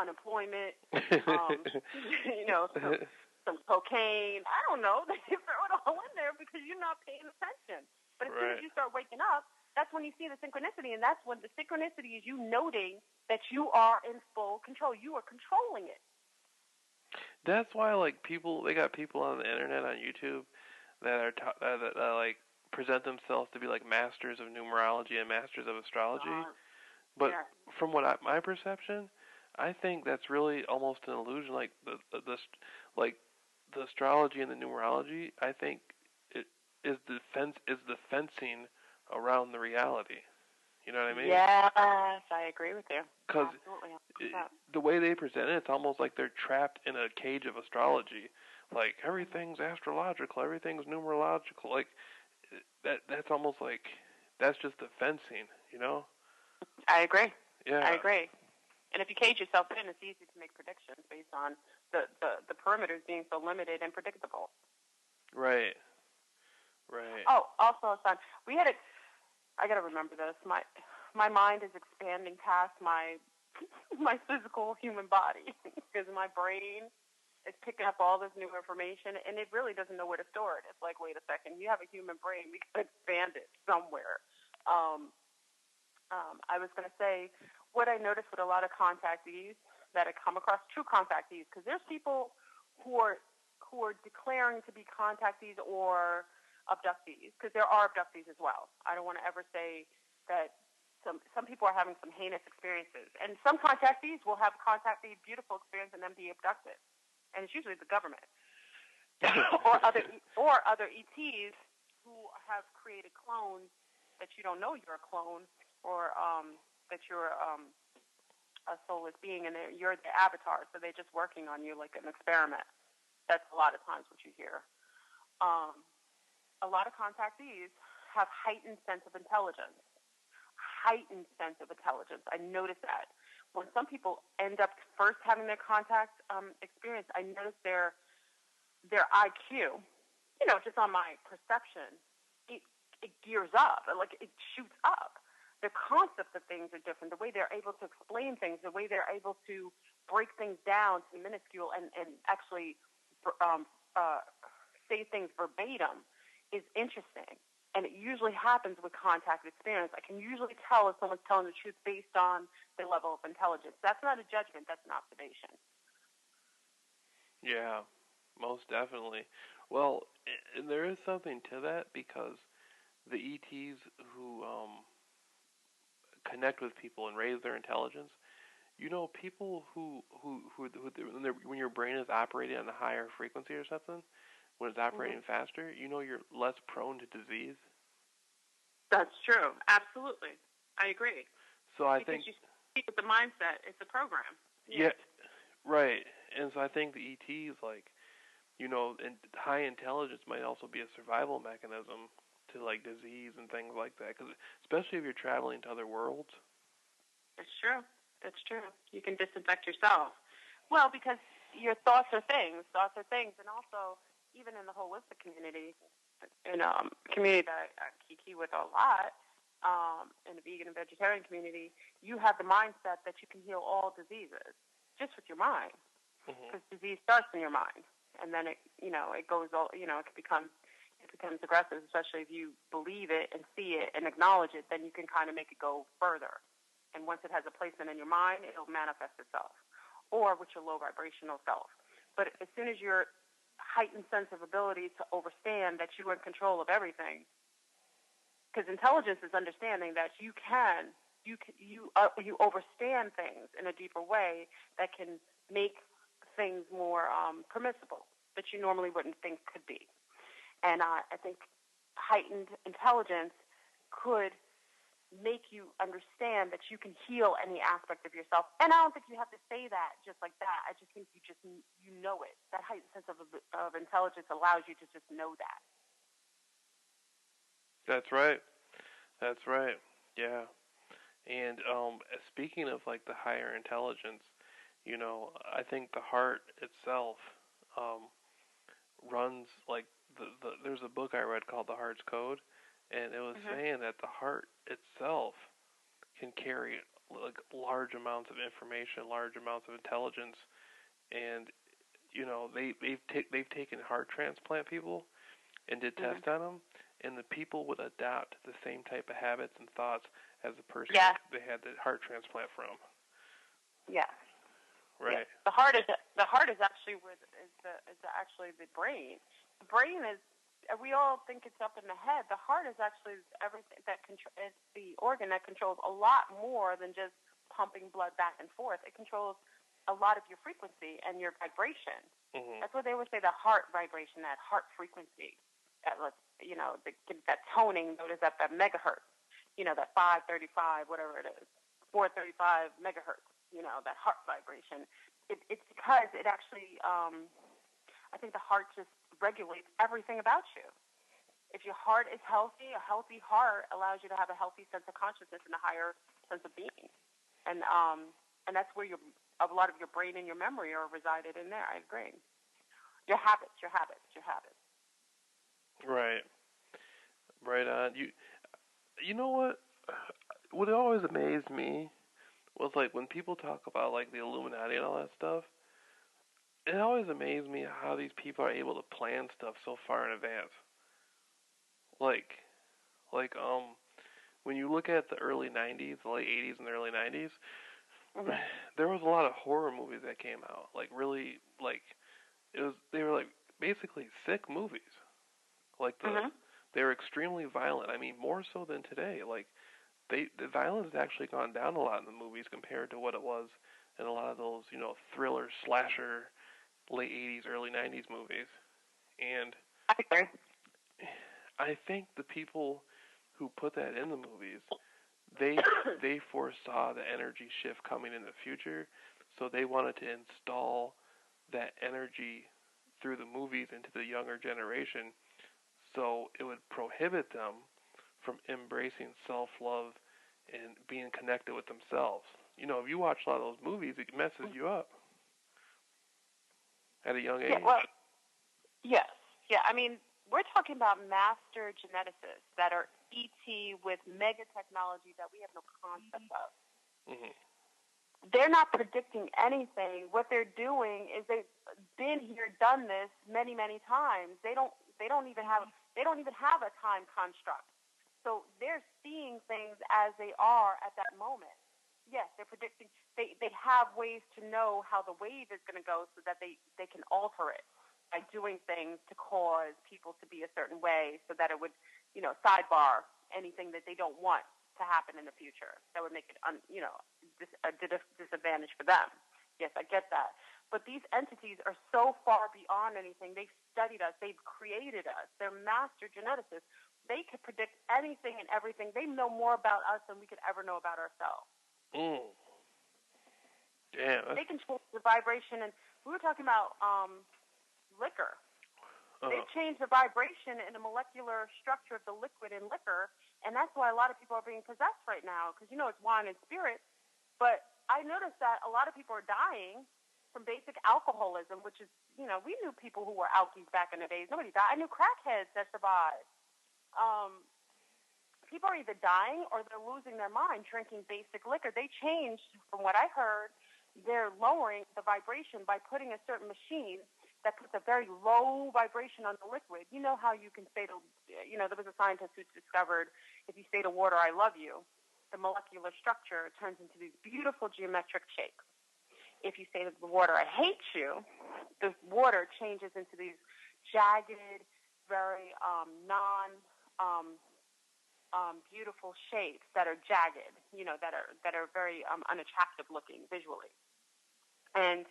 unemployment, some cocaine. I don't know. They can throw it all in there because you're not paying attention. But as soon as you start waking up, that's when you see the synchronicity, and that's when the synchronicity is you noting that you are in full control. You are controlling it. That's why, they got people on the internet, on YouTube, that are present themselves to be like masters of numerology and masters of astrology. But from my perception, I think that's really almost an illusion. Like the astrology and the numerology, I think it is the fencing around the reality. You know what I mean? Yes, I agree with you. Because the way they present it, it's almost like they're trapped in a cage of astrology. Like, everything's astrological, everything's numerological. Like, that's almost like, that's just the fencing, I agree. Yeah. I agree. And if you cage yourself in, it's easy to make predictions based on the perimeters being so limited and predictable. Right. Oh, also, son, I got to remember this. My mind is expanding past my physical human body because my brain It's picking up all this new information, and it really doesn't know where to store it. It's like, wait a second, you have a human brain. We can expand it somewhere. I was going to say, what I noticed with a lot of contactees that I come across, true contactees, because there's people who are declaring to be contactees or abductees, because there are abductees as well. I don't want to ever say that some people are having some heinous experiences, and some contactees will have contactee beautiful experience and then be abducted, and it's usually the government or other ETs who have created clones that you don't know you're a clone, or that you're a soulless being, and you're the avatar, so they're just working on you like an experiment. That's a lot of times what you hear. A lot of contactees have heightened sense of intelligence. Heightened sense of intelligence. I noticed that. When some people end up first having their contact experience, I notice their IQ, just on my perception, it gears up, like it shoots up. Their concept of things are different. The way they're able to explain things, the way they're able to break things down to minuscule and actually say things verbatim is interesting. And it usually happens with contact experience. I can usually tell if someone's telling the truth based on their level of intelligence. That's not a judgment. That's an observation. Yeah, most definitely. Well, and there is something to that, because the ETs who connect with people and raise their intelligence, people who when your brain is operating on a higher frequency or something, when it's operating faster, you're less prone to disease. That's true. Absolutely. I agree. So I think you speak with the mindset, it's a program. Yeah, right. And so I think the ETs, and high intelligence might also be a survival mechanism to disease and things like that, because especially if you're traveling to other worlds. It's true. It's true. You can disinfect yourself. Well, because your thoughts are things, and also even in the holistic community, in a community that I kiki with a lot, in the vegan and vegetarian community, you have the mindset that you can heal all diseases just with your mind, because disease starts in your mind, and then it goes all, it becomes aggressive, especially if you believe it and see it and acknowledge it. Then you can kind of make it go further, and once it has a placement in your mind, it'll manifest itself, or with your low vibrational self. But as soon as your heightened sense of ability to understand that you are in control of everything, because intelligence is understanding that you overstand things in a deeper way that can make things more permissible that you normally wouldn't think could be. And I think heightened intelligence could make you understand that you can heal any aspect of yourself. And I don't think you have to say that just like that. I just think you know it. That heightened sense of intelligence allows you to just know that. That's right. That's right. Yeah. And speaking of the higher intelligence, I think the heart itself runs there's a book I read called The Heart's Code, and it was saying that the heart itself can carry large amounts of information, large amounts of intelligence, and they've taken heart transplant people and did tests on them, and the people would adopt the same type of habits and thoughts as the person they had the heart transplant from. Yes. Right. Yes. The heart is actually actually the brain. The brain is, we all think it's up in the head. The heart is actually everything it's the organ that controls a lot more than just pumping blood back and forth. It controls a lot of your frequency and your vibration. That's what they would say, the heart vibration, that heart frequency. That toning, notice that megahertz, that 535, whatever it is, 435 megahertz, that heart vibration. It's because it actually, I think the heart just regulates everything about you. If your heart is healthy, a healthy heart allows you to have a healthy sense of consciousness and a higher sense of being. And that's where a lot of your brain and your memory are resided in there. I agree. Your habits. Right. Right on. You know what? What always amazed me was when people talk about the Illuminati and all that stuff. it always amazed me how these people are able to plan stuff so far in advance. Like, like when you look at the early '90s, the late '80s, and the early '90s, Mhm. there was a lot of horror movies that came out. Like really, like they were like basically sick movies. Like Mhm. they were extremely violent. I mean, more so than today. Like the violence has actually gone down a lot in the movies compared to what it was in a lot of those, thriller slasher late '80s, early '90s movies. And I agree. I think the people who put that in the movies, they they foresaw the energy shift coming in the future, so they wanted to install that energy through the movies into the younger generation, so it would prohibit them from embracing self-love and being connected with themselves. If you watch a lot of those movies, it messes you up at a young Yeah. age. Well, yes. Yeah. I mean, we're talking about master geneticists that are ET with mega technology that we have no concept of. Mhm. They're not predicting anything. What they're doing is they've been here, done this many, many times. They don't even have a time construct. So they're seeing things as they are at that moment. Yes, they're predicting. They have ways to know how the wave is going to go so that they can alter it by doing things to cause people to be a certain way so that it would, sidebar anything that they don't want to happen in the future. That would make it, a disadvantage for them. Yes, I get that. But these entities are so far beyond anything. They've studied us. They've created us. They're master geneticists. They could predict anything and everything. They know more about us than we could ever know about ourselves. Mm. Damn. They can change the vibration. And we were talking about liquor. They've changed the vibration in the molecular structure of the liquid in liquor, and that's why a lot of people are being possessed right now, because it's wine and spirits. But I noticed that a lot of people are dying from basic alcoholism, which is, we knew people who were alkies back in the days. Nobody died. I knew crackheads that survived. People are either dying or they're losing their mind drinking basic liquor. They changed, from what I heard, they're lowering the vibration by putting a certain machine that puts a very low vibration on the liquid. You know how you can say to, there was a scientist who discovered if you say to water, I love you, the molecular structure turns into these beautiful geometric shapes. If you say to the water, I hate you, the water changes into these jagged, very beautiful shapes that are jagged, that are very unattractive looking visually. And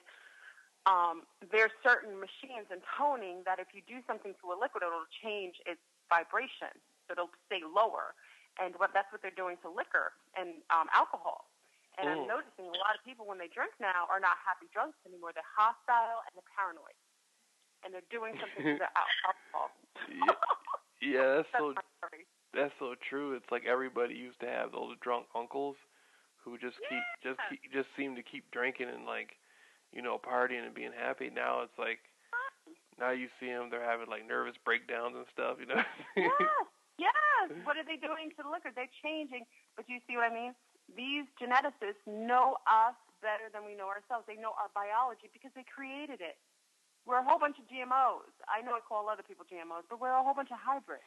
there's certain machines and toning that if you do something to a liquid, it'll change its vibration. So it'll stay lower. And that's what they're doing to liquor and alcohol. And I'm noticing a lot of people, when they drink now, are not happy drunks anymore. They're hostile and they're paranoid. And they're doing something to the alcohol. Yeah, that's so true. It's like everybody used to have those drunk uncles who just seem to keep drinking and partying and being happy. Now it's like, now you see them, they're having like nervous breakdowns and stuff. Yes. What are they doing to the liquor? They're changing. But you see what I mean? These geneticists know us better than we know ourselves. They know our biology because they created it. We're a whole bunch of GMOs. I know I call other people GMOs, but we're a whole bunch of hybrids.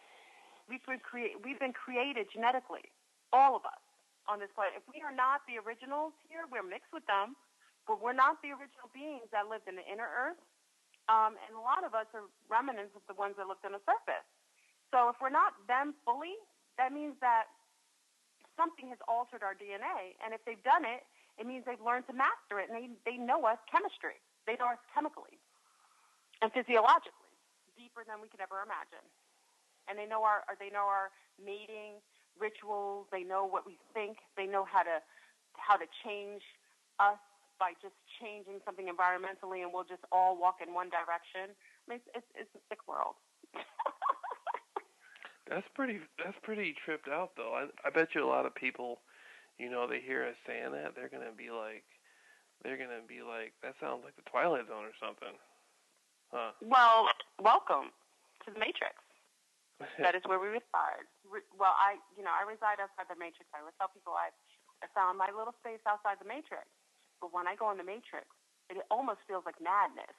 We've been created genetically, all of us on this planet. If we are not the originals here, we're mixed with them, but we're not the original beings that lived in the inner earth. And a lot of us are remnants of the ones that lived on the surface. So if we're not them fully, that means that something has altered our DNA. And if they've done it, it means they've learned to master it. And they know us chemistry. They know us chemically and physiologically, deeper than we could ever imagine. And they know our mating rituals. They know what we think. They know how to change us by just changing something environmentally, and we'll just all walk in one direction. I mean, it's a sick world. That's pretty tripped out though. I bet you a lot of people, they hear us saying that, they're gonna be like, that sounds like the Twilight Zone or something. Huh. Well, welcome to the Matrix. That is where we reside. Well, I reside outside the Matrix. I always tell people I found my little space outside the Matrix. But when I go in the Matrix, it almost feels like madness.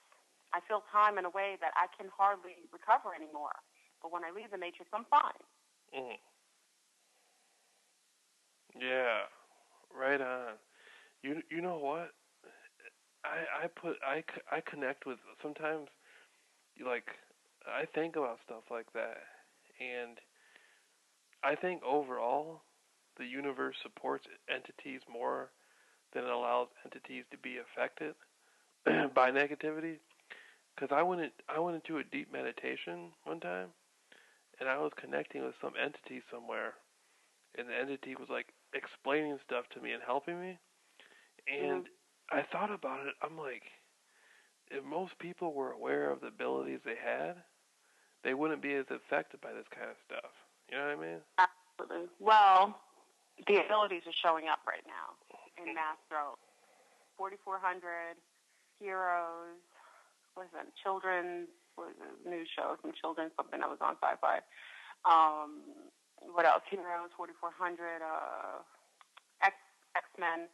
I feel time in a way that I can hardly recover anymore. But when I leave the matrix, I'm fine. Mm. Yeah, right on. You know what? I connect with sometimes, like, I think about stuff like that, and I think overall the universe supports entities more than it allows entities to be affected by negativity. Because I went into a deep meditation one time, and I was connecting with some entity somewhere, and the entity was like explaining stuff to me and helping me. And I thought about it. I'm like, if most people were aware of the abilities they had, they wouldn't be as affected by this kind of stuff. You know what I mean? Absolutely. Well, the abilities are showing up right now in mass growth. 4,400 heroes. What is that? Children's news show, some children's something that was on Sci-Fi. What else? Heroes, 4,400. X-Men.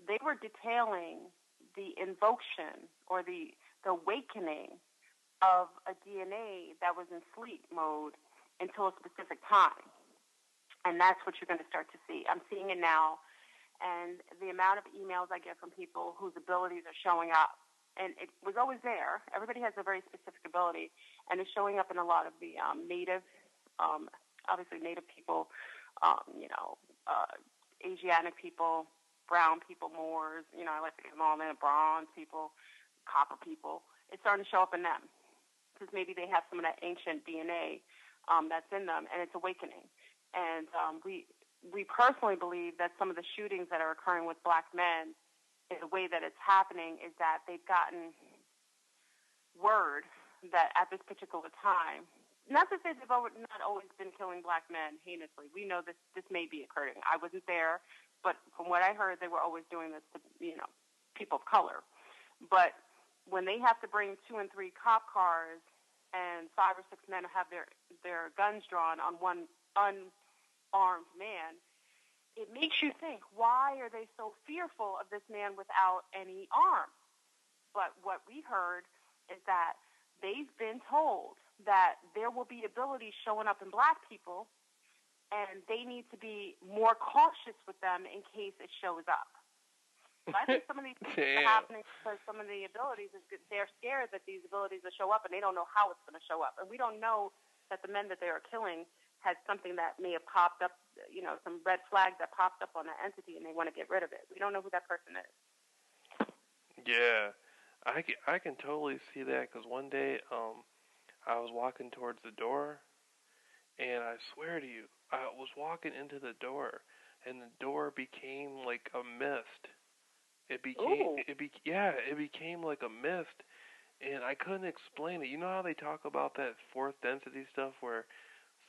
They were detailing the invocation or the awakening of a DNA that was in sleep mode until a specific time. And that's what you're going to start to see. I'm seeing it now. And the amount of emails I get from people whose abilities are showing up. And it was always there. Everybody has a very specific ability. And it's showing up in a lot of the native, obviously native people, Asiatic people, brown people, Moors, I like to get them all in, bronze people, copper people. It's starting to show up in them because maybe they have some of that ancient DNA that's in them, and it's awakening. And we personally believe that some of the shootings that are occurring with black men, in the way that it's happening, is that they've gotten word that at this particular time, not to say they've not always been killing black men heinously. We know this may be occurring. I wasn't there, but from what I heard, they were always doing this to, people of color. But when they have to bring 2 and 3 cop cars and 5 or 6 men have their guns drawn on one unarmed man, it makes you think, why are they so fearful of this man without any arms? But what we heard is that they've been told that there will be abilities showing up in black people, and they need to be more cautious with them in case it shows up. So I think some of these things are happening because some of the abilities, they're scared that these abilities will show up, and they don't know how it's going to show up. And we don't know that the men that they are killing had something that may have popped up, some red flags that popped up on that entity, and they want to get rid of it. We don't know who that person is. Yeah, I can totally see that because one day I was walking towards the door, and I swear to you, I was walking into the door, and the door became like a mist. It became like a mist, and I couldn't explain it. You know how they talk about that fourth density stuff where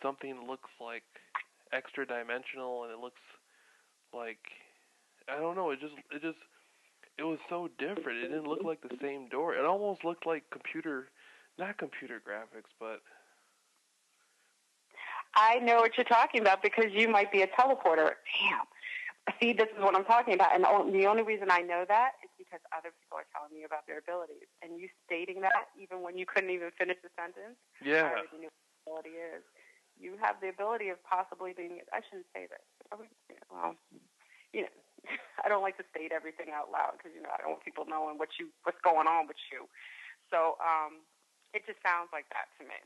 something looks like extra dimensional and it looks like, I don't know, it was so different. It didn't look like the same door. It almost looked like not computer graphics, but I know what you're talking about because you might be a teleporter. Damn. See, this is what I'm talking about. And the only reason I know that is because other people are telling me about their abilities. And you stating that, even when you couldn't even finish the sentence, yeah. I already knew what the ability is. You have the ability of possibly being, I shouldn't say this. Well, I don't like to state everything out loud because, I don't want people knowing what's going on with you. So it just sounds like that to me.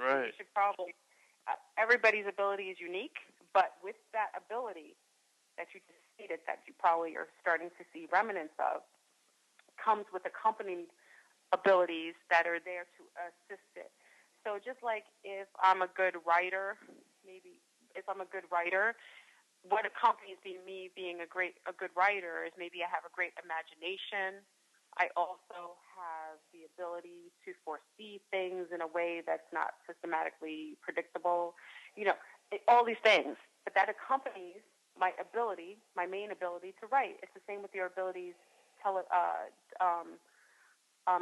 Right. You should probably, everybody's ability is unique, but with that ability that you just stated that you probably are starting to see remnants of, comes with accompanying abilities that are there to assist it. So just like if I'm a good writer, what accompanies me being a good writer is maybe I have a great imagination. I also have the ability to foresee things in a way that's not systematically predictable. All these things. But that accompanies my ability, my main ability to write. It's the same with your abilities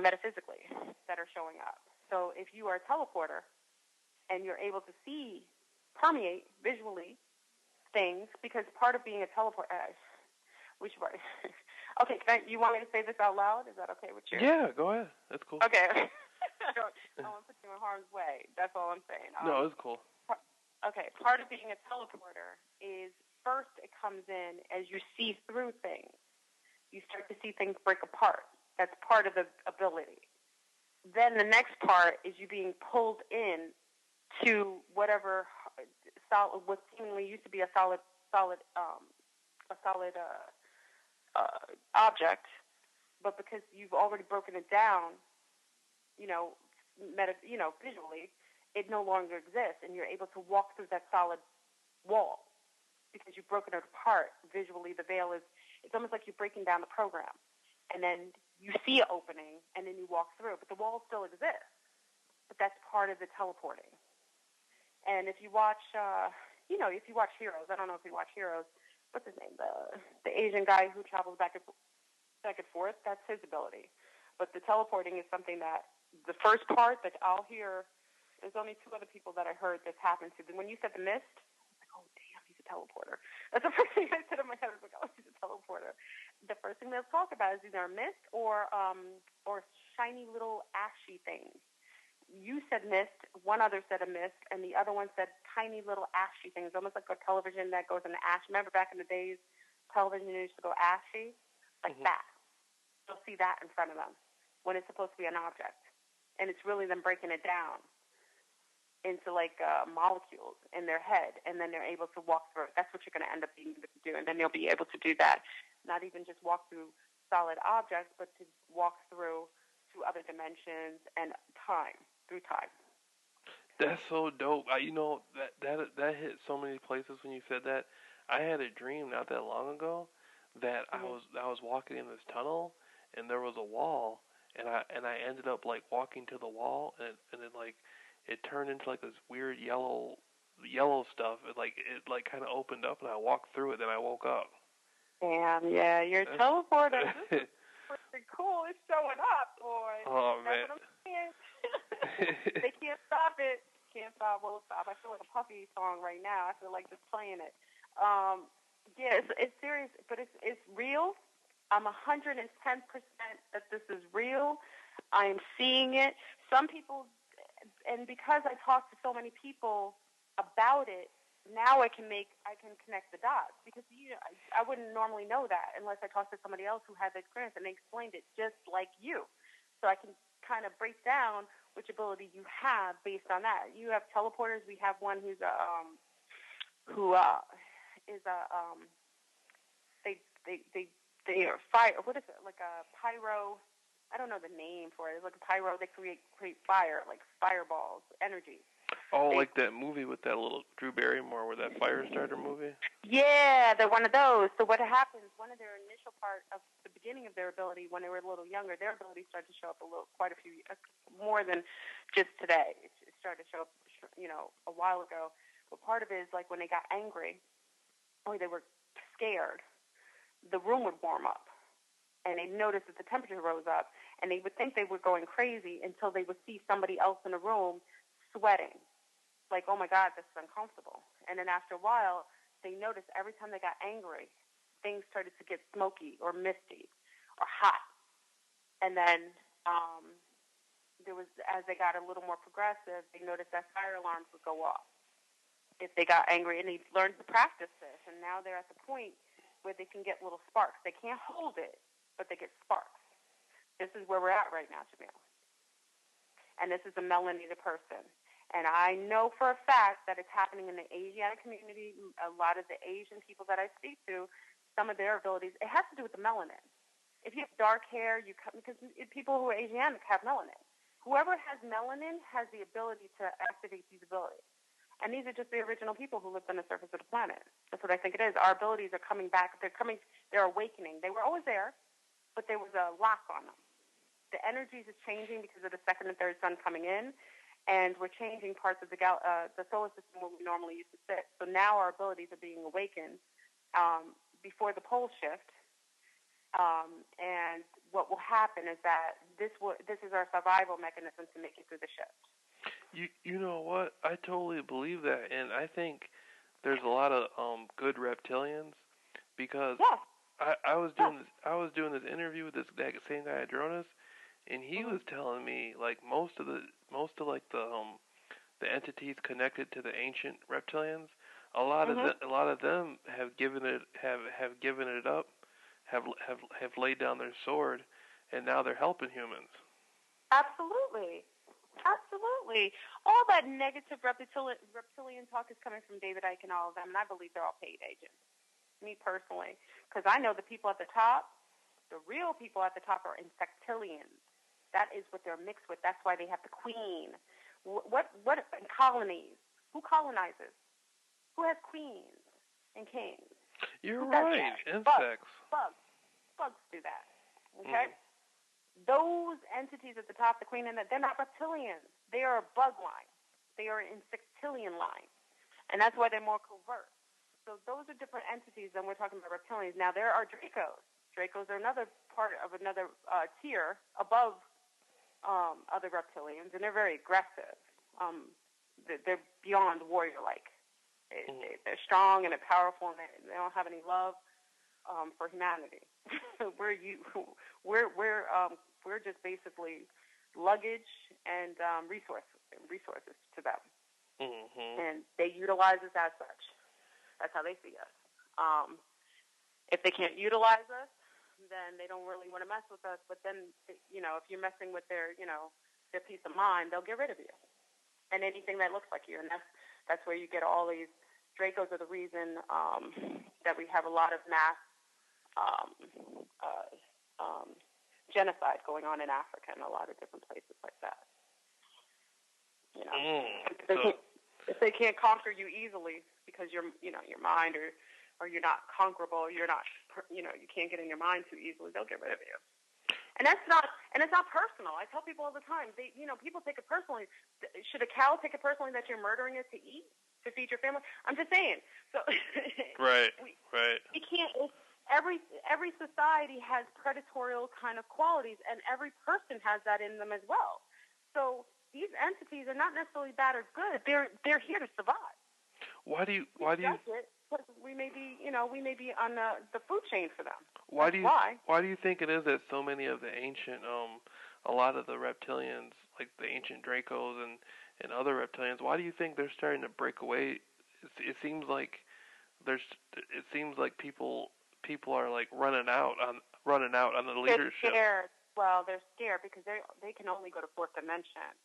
metaphysically that are showing up. So if you are a teleporter and you're able to permeate visually things, because part of being a teleporter, Which part? Okay, you want me to say this out loud? Is that okay with you? Yeah, go ahead. That's cool. Okay. I don't want to put you in harm's way. That's all I'm saying. No, it's cool. Okay, part of being a teleporter is first it comes in as you see through things. You start to see things break apart. That's part of the ability. Then the next part is you being pulled in to whatever solid, what seemingly used to be a solid object, but because you've already broken it down, visually, it no longer exists, and you're able to walk through that solid wall because you've broken it apart. Visually, the veil it's almost like you're breaking down the program, and then you see an opening, and then you walk through, but the wall still exists. But that's part of the teleporting. And if you watch, if you watch Heroes, I don't know if you watch Heroes, what's his name? The Asian guy who travels back and forth, that's his ability. But the teleporting is something that the first part that I'll hear, there's only 2 other people that I heard this happen to. When you said the mist, I was like, oh, damn, he's a teleporter. That's the first thing I said in my head. I was like, oh, he's a teleporter. The first thing they'll talk about is either a mist or shiny little ashy things. You said mist, one other said a mist, and the other one said tiny little ashy things, almost like a television that goes into ash. Remember back in the days, television used to go ashy? Like that. You'll see that in front of them when it's supposed to be an object. And it's really them breaking it down into like molecules in their head, and then they're able to walk through it. That's what you're going to end up being able to do, and then you'll be able to do that. Not even just walk through solid objects, but to walk through to other dimensions and through time. That's so dope. That hit so many places when you said that. I had a dream not that long ago that I was walking in this tunnel, and there was a wall, and I ended up like walking to the wall, and then like it turned into like this weird yellow stuff. It kind of opened up, and I walked through it. Then I woke up. Damn, yeah, you're a teleporter. This is pretty cool. It's showing up, boy. Oh man. That's what I'm saying. They can't stop it. Can't stop. Won't stop. I feel like a Puffy song right now. I feel like just playing it. Yeah, it's serious, but it's real. I'm 110% that this is real. I am seeing it. Some people, and because I talk to so many people about it, now I can connect the dots, because I wouldn't normally know that unless I talked to somebody else who had the experience and they explained it just like you. So I can kind of break down which ability you have based on that. You have teleporters. We have one who's they are fire. What is it? Like a pyro. I don't know the name for it. It's like a pyro. They create fire, like fireballs, energy. Oh, like that movie with that little Drew Barrymore, with that Firestarter movie? Yeah, they're one of those. So what happens, one of their initial part of the beginning of their ability, when they were a little younger, their ability started to show up quite a few, more than just today. It started to show up, a while ago. But part of it is like when they got angry or they were scared, the room would warm up. And they noticed that the temperature rose up, and they would think they were going crazy until they would see somebody else in the room sweating. Like, oh my God, this is uncomfortable. And then after a while, they noticed every time they got angry, things started to get smoky or misty or hot. And then as they got a little more progressive, they noticed that fire alarms would go off if they got angry, and they learned to practice this. And now they're at the point where they can get little sparks. They can't hold it, but they get sparks. This is where we're at right now, Jameel. And this is a melanated person. And I know for a fact that it's happening in the Asiatic community. A lot of the Asian people that I speak to, some of their abilities, it has to do with the melanin. If you have dark hair, because people who are Asiatic have melanin. Whoever has melanin has the ability to activate these abilities. And these are just the original people who lived on the surface of the planet. That's what I think it is. Our abilities are coming back. They're awakening. They were always there, but there was a lock on them. The energies is changing because of the second and third sun coming in. And we're changing parts of the solar system where we normally used to sit. So now our abilities are being awakened before the pole shift. And what will happen is that this is our survival mechanism to make it through the shift. You know what? I totally believe that, and I think there's a lot of good reptilians, because I was Yes. doing this interview with that same guy at Drones, and he Mhm. was telling me like most of like the entities connected to the ancient reptilians, Mhm. a lot of them have given it up, have laid down their sword, and now they're helping humans. Absolutely. Absolutely. All that negative reptilian talk is coming from David Icke and all of them, and I believe they're all paid agents. Me personally, because I know the people at the top, the real people at the top are insectilians. That is what they're mixed with. That's why they have the queen. What colonies? Who colonizes? Who has queens and kings? You're Who does right, that? insects. Bugs do that. Okay. Those entities at the top, the queen and they're not reptilians. They are a bug line. They are an insectilian line, and that's why they're more covert. So those are different entities than we're talking about reptilians. Now there are Dracos. Dracos are another part of another tier above other reptilians, and they're very aggressive. They're beyond warrior-like. They're strong and they're powerful, and they don't have any love for humanity. We're just basically luggage and resources to them, and they utilize us as such. That's how they see us. If they can't utilize us, then they don't really want to mess with us. But then, if you're messing with their peace of mind, they'll get rid of you and anything that looks like you. And that's where you get all these Dracos are the reason that we have a lot of mass genocide going on in Africa and a lot of different places like that. If they can't conquer you easily because your mind or you're not conquerable, you can't get in your mind too easily, they'll get rid of you. And it's not personal. I tell people all the time, people take it personally. Should a cow take it personally that you're murdering it to eat, to feed your family? I'm just saying. So Right. We can't. Every society has predatorial kind of qualities, and every person has that in them as well. So these entities are not necessarily bad or good. They're here to survive. Why do you we may be on the food chain for them. Why do you think it is that so many of the ancient a lot of the reptilians, like the ancient Dracos and other reptilians, why do you think they're starting to break away? It seems like people are like running out on the leadership. They're scared. Well, they're scared because they can only go to fourth dimension.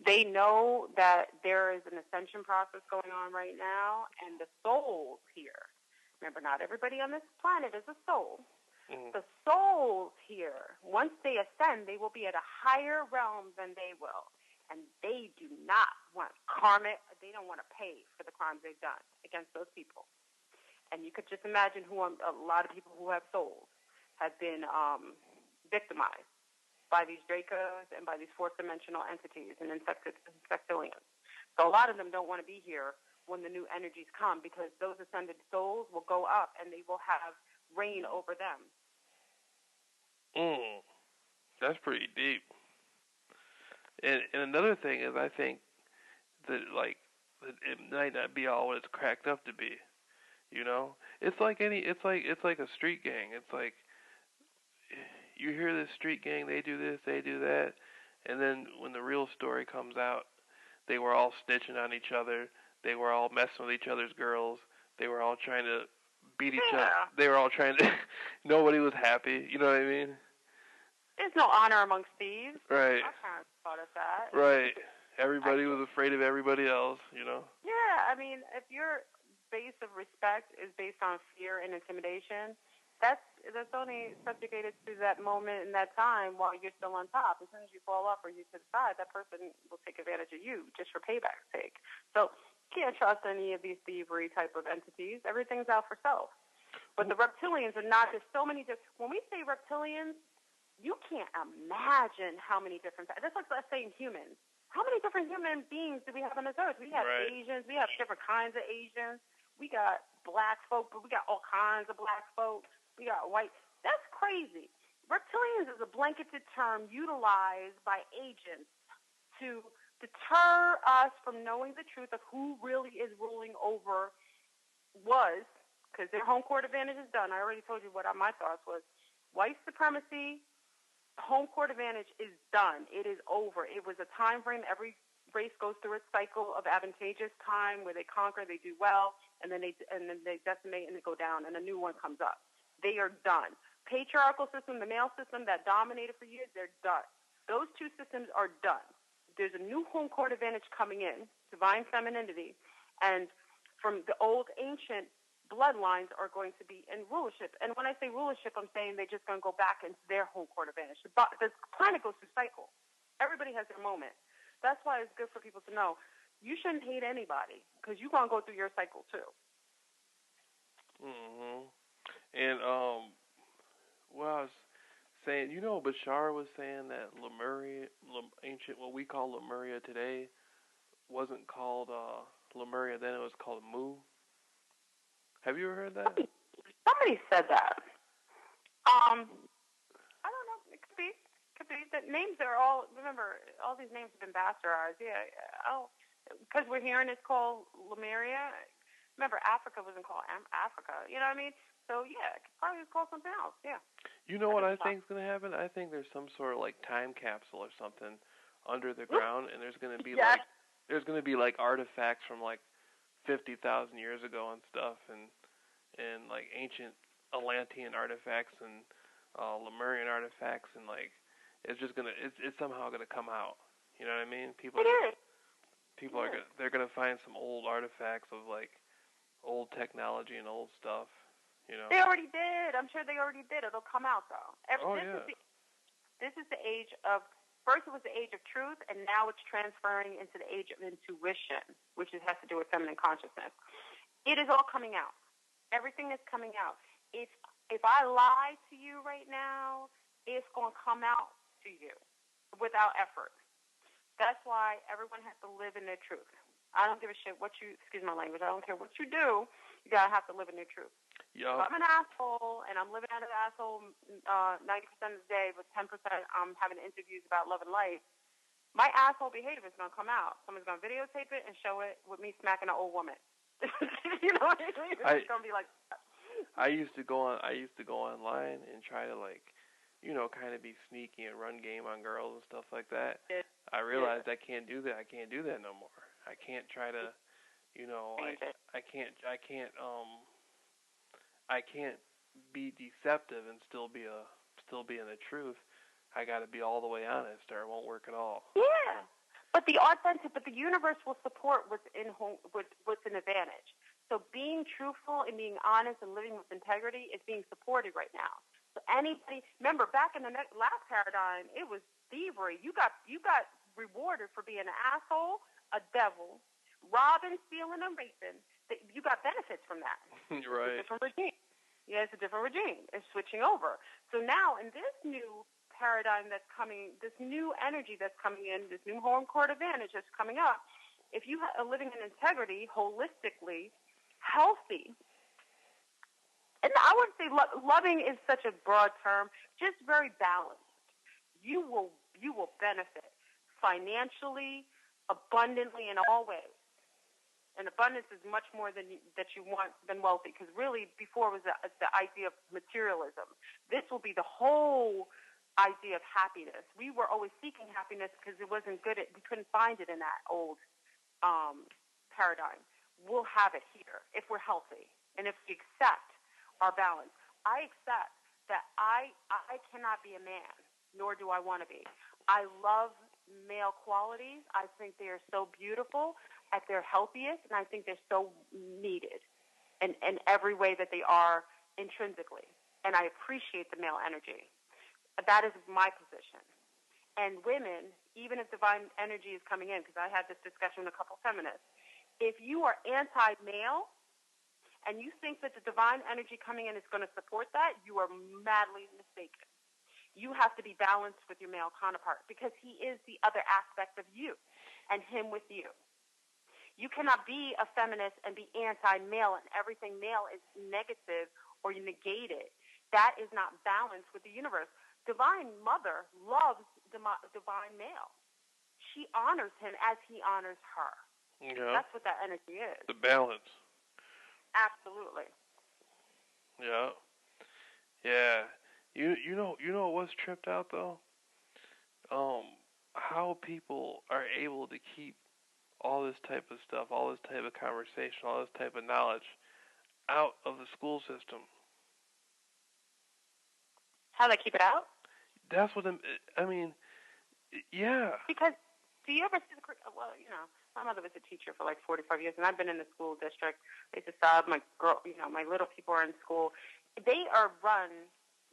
They know that there is an ascension process going on right now, and the souls here. Remember, not everybody on this planet is a soul. The souls here, once they ascend, they will be at a higher realm than they will. And they do not want karma. They don't want to pay for the crimes they've done against those people. And you could just imagine a lot of people who have souls have been victimized by these Dracos and by these fourth-dimensional entities and insectilians. So a lot of them don't want to be here when the new energies come because those ascended souls will go up and they will have reign over them. That's pretty deep. And another thing is, I think that it might not be all what it's cracked up to be. It's like a street gang. It's like you hear this street gang, they do this, they do that, and then when the real story comes out, they were all snitching on each other. They were all messing with each other's girls. They were all trying to beat each other. They were all trying to. Nobody was happy. You know what I mean? There's no honor amongst thieves. Right. I kind of thought of that. Right. Everybody was afraid of everybody else. Yeah, I mean, if your base of respect is based on fear and intimidation, that's only subjugated to that moment in that time while you're still on top. As soon as you fall off or you to the side, that person will take advantage of you just for payback's sake. So you can't trust any of these thievery type of entities. Everything's out for self. But the reptilians are not. There's so many different. When we say reptilians, you can't imagine how many different. That's like us saying humans. How many different human beings do we have on this earth? We have Asians. We have different kinds of Asians. We got black folk, but we got all kinds of black folk. We got white. That's crazy. Reptilians is a blanketed term utilized by agents to deter us from knowing the truth of who really is ruling over because their home court advantage is done. I already told you what my thoughts was. White supremacy, home court advantage is done. It is over. It was a time frame. Every race goes through its cycle of advantageous time where they conquer, they do well, and then they decimate and they go down, and a new one comes up. They are done. Patriarchal system, the male system that dominated for years, they're done. Those two systems are done. There's a new home court advantage coming in, divine femininity, and from the old ancient bloodlines are going to be in rulership. And when I say rulership, I'm saying they're just going to go back into their home court advantage. The planet goes through cycle. Everybody has their moment. That's why it's good for people to know you shouldn't hate anybody because you're going to go through your cycle too. Mhm. And well, I was saying, Bashar was saying that Lemuria, ancient, what we call Lemuria today, wasn't called Lemuria then; it was called Mu. Have you ever heard that? Somebody said that. I don't know. It could be. The names are all. Remember, all these names have been bastardized. Yeah. Oh, because we're hearing it's called Lemuria. Remember, Africa wasn't called Africa. You know what I mean? So yeah, it could probably was called something else. Yeah. You know what I think is gonna happen? I think there's some sort of like time capsule or something under the ground, and there's gonna be like artifacts from like 50,000 years ago and stuff, and like ancient Atlantean artifacts and Lemurian artifacts, and like it's somehow gonna come out. You know what I mean? People are gonna find some old artifacts of like old technology and old stuff. They already did. I'm sure they already did. It'll come out though. This is the age of. First, it was the age of truth, and now it's transferring into the age of intuition, which has to do with feminine consciousness. It is all coming out. Everything is coming out. If I lie to you right now, it's going to come out to you without effort. That's why everyone has to live in their truth. I don't give a shit excuse my language, I don't care what you do, you got to have to live in your truth. Yep. If I'm an asshole, and I'm living out of the asshole 90% of the day, but 10% I'm having interviews about love and life, my asshole behavior is going to come out. Someone's going to videotape it and show it with me smacking an old woman. You know what I mean? It's going to be like that. I used to go online and try to kind of be sneaky and run game on girls and stuff like that. I realized I can't do that. I can't do that no more. I can't try to, I can't be deceptive and still be in the truth. I got to be all the way honest, or it won't work at all. Yeah, but the universe will support what's an advantage. So being truthful and being honest and living with integrity is being supported right now. So anybody, remember back in the last paradigm, it was thievery. You got rewarded for being an asshole, a devil, robbing, stealing, and raping. You got benefits from that. Right. It's a different regime. Yeah, it's a different regime. It's switching over. So now in this new paradigm that's coming, this new energy that's coming in, this new home court advantage that's coming up, if you are living in integrity, holistically, healthy, and I wouldn't say loving is such a broad term, just very balanced, you will benefit financially, abundantly, in all ways. And abundance is much more than you want than wealthy, because really before it was the idea of materialism. This will be the whole idea of happiness. We were always seeking happiness because it wasn't good. We couldn't find it in that old paradigm. We'll have it here if we're healthy and if we accept our balance. I accept that I cannot be a man, nor do I want to be. I love male qualities. I think they are so beautiful at their healthiest, and I think they're so needed in every way that they are intrinsically. And I appreciate the male energy. That is my position. And women, even if divine energy is coming in, because I had this discussion with a couple feminists, if you are anti-male and you think that the divine energy coming in is going to support that, you are madly mistaken. You have to be balanced with your male counterpart because he is the other aspect of you and him with you. You cannot be a feminist and be anti-male and everything male is negative or you negate it. That is not balanced with the universe. Divine Mother loves divine male. She honors him as he honors her. Yeah. That's what that energy is. The balance. Absolutely. Yeah. Yeah. You know what was tripped out though? Um, how people are able to keep all this type of stuff, all this type of conversation, all this type of knowledge out of the school system. How they keep it out? That's what I mean. Yeah. Because do you ever see the well, my mother was a teacher for like 45 years, and I've been in the school district. I used to sub my girl, my little people are in school. They are run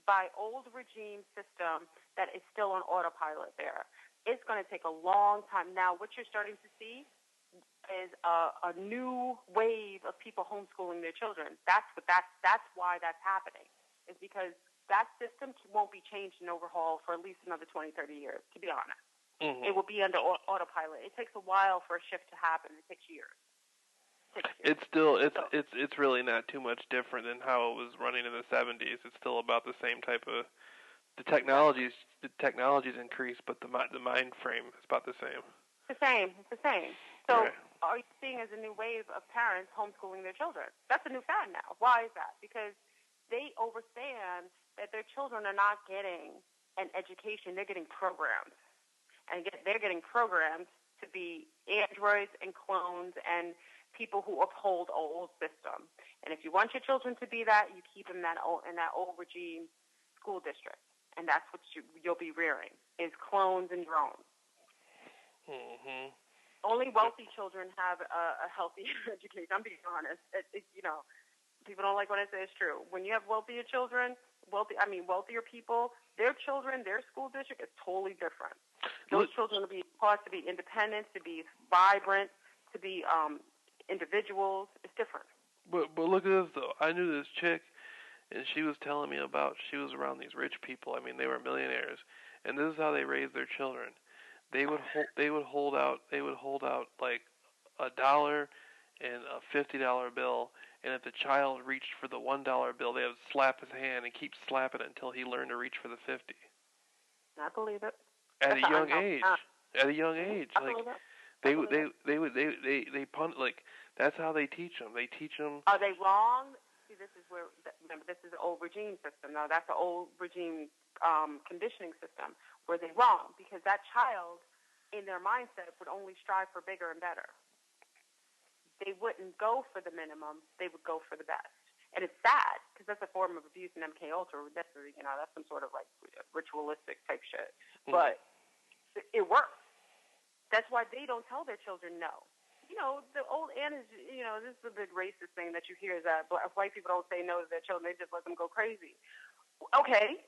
by old regime system that is still on autopilot there. It's going to take a long time. Now, what you're starting to see is a new wave of people homeschooling their children. That's why that's happening. Is because that system won't be changed and overhauled for at least another 20, 30 years, to be honest. Mm-hmm. It will be under autopilot. It takes a while for a shift to happen. It takes years. It's really not too much different than how it was running in the 70s. It's still about the same type of the technologies increased, but the mind frame is about the same. It's the same. So right. Are you seeing as a new wave of parents homeschooling their children? That's a new fad now. Why is that? Because they understand that their children are not getting an education. They're getting programmed. And they're getting programmed to be androids and clones and people who uphold an old system. And if you want your children to be that, you keep them in that old regime school district. And that's what you'll be rearing, is clones and drones. Mm-hmm. Only wealthy children have a healthy education. I'm being honest. People don't like when I say it's true. When you have wealthier children, wealthier people, their children, their school district is totally different. Those children will be taught to be independent, to be vibrant, to be individuals. It's different. But look at this though. I knew this chick, and she was telling me about she was around these rich people. I mean, they were millionaires, and this is how they raised their children. They would hold out like $1 and a $50 bill, and if the child reached for the $1 bill, they would slap his hand and keep slapping it until he learned to reach for the 50. I believe it. At a young age. Like they punt, like that's how they teach them. They teach them. Are they wrong? See, this is where remember this is the old regime system. Now that's the old regime conditioning system. Were they wrong? Because that child, in their mindset, would only strive for bigger and better. They wouldn't go for the minimum. They would go for the best. And it's sad because that's a form of abuse in MK Ultra. That's some sort of like ritualistic type shit. Mm-hmm. But it works. That's why they don't tell their children no. The old adage, this is a big racist thing that you hear is that white people don't say no to their children. They just let them go crazy. Okay.